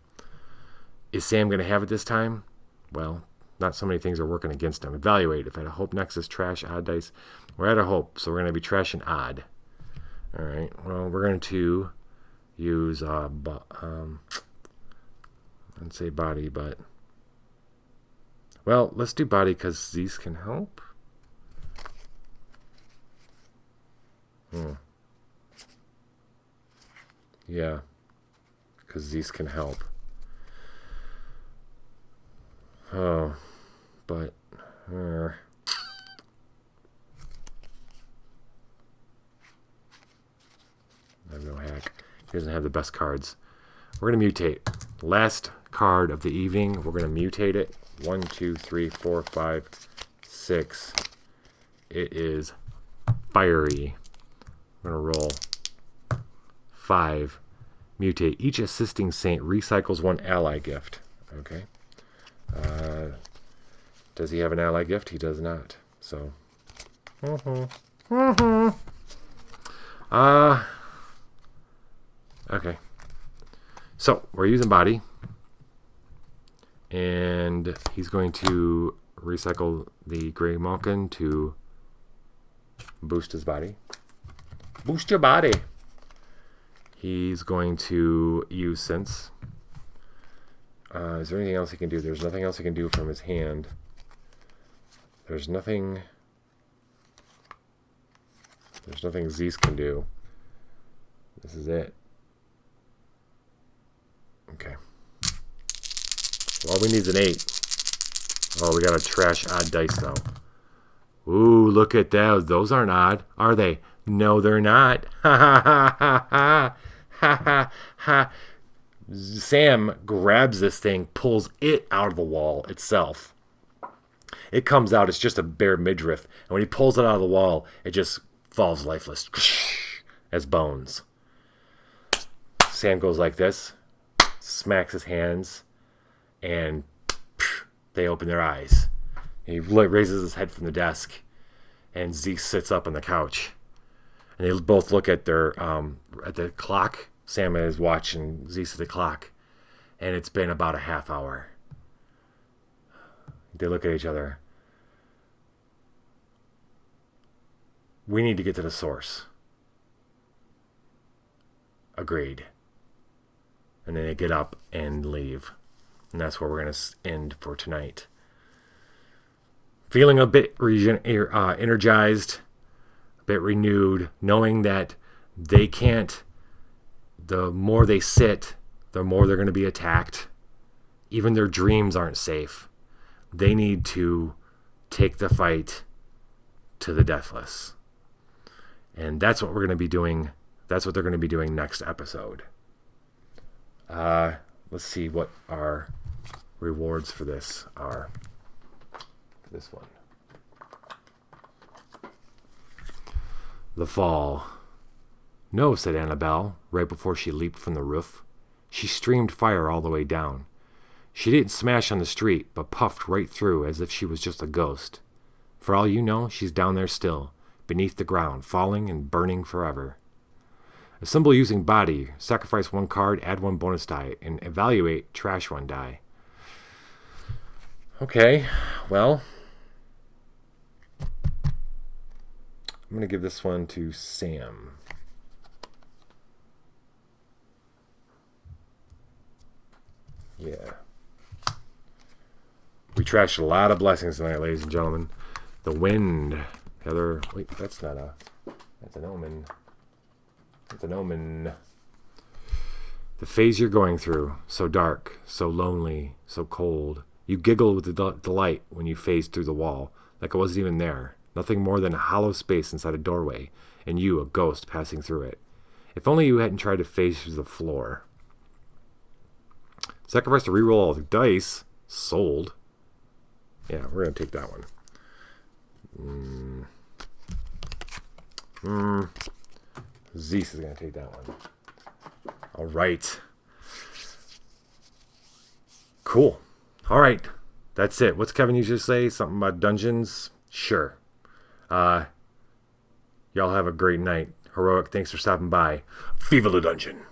Is Sam going to have it this time? Well, not so many things are working against him. Evaluate. If I had a hope nexus, trash, odd dice. We're at a hope, so we're going to be trash and odd. All right. Well, we're going to use, I'd say body, but... Well, let's do body because Zeez can help. Yeah. because Zeez can help. Oh, but I have no hack. He doesn't have the best cards. We're going to mutate. Last card of the evening. We're going to mutate it. 1, 2, 3, 4, 5, 6. It is fiery. I'm going to roll 5. Mutate. Each assisting saint recycles 1 ally gift. Okay. Does he have an ally gift? He does not. So. Okay. So, we're using body. And he's going to recycle the Grey Malkin to boost his body. Boost your body. He's going to use Sense. Is there anything else he can do? There's nothing else he can do from his hand. There's nothing Zeez can do. This is it. Okay. Well, all we need is an 8. Oh, we got a trash odd dice, though. Ooh, look at those. Those aren't odd, are they? No, they're not. Ha ha ha ha ha. Ha ha ha. Sam grabs this thing, pulls it out of the wall itself. It comes out, it's just a bare midriff. And when he pulls it out of the wall, it just falls lifeless as bones. Sam goes like this, smacks his hands, and they open their eyes. He raises his head from the desk, and Zeke sits up on the couch. And they both look at their at the clock. Sam is watching Zeez at the clock, and it's been about a half hour. They look at each other. We need to get to the source. Agreed. And then they get up and leave. And that's where we're going to end for tonight. Feeling a bit energized, a bit renewed, knowing that they can't. The more they sit, the more they're going to be attacked. Even their dreams aren't safe. They need to take the fight to the deathless. And that's what we're going to be doing. That's what they're going to be doing next episode. Let's see what our rewards for this are. For this one. The fall. No, said Annabelle, right before she leaped from the roof. She streamed fire all the way down. She didn't smash on the street, but puffed right through as if she was just a ghost. For all you know, she's down there still, beneath the ground, falling and burning forever. Assemble using body, sacrifice 1 card, add 1 bonus die, and evaluate, trash 1 die. Okay, well, I'm going to give this one to Sam. Yeah. We trashed a lot of blessings tonight, ladies and gentlemen. The wind. Heather. Wait, that's not a. That's an omen. That's an omen. The phase you're going through. So dark, so lonely, so cold. You giggle with delight when you phase through the wall, like it wasn't even there. Nothing more than a hollow space inside a doorway, and you, a ghost, passing through it. If only you hadn't tried to phase through the floor. Sacrifice to reroll all the dice. Sold. Yeah, we're going to take that one. Zeez is going to take that one. All right. Cool. All right. That's it. What's Kevin usually say? Something about dungeons? Sure. Y'all have a great night. Heroic, thanks for stopping by. Viva the dungeon.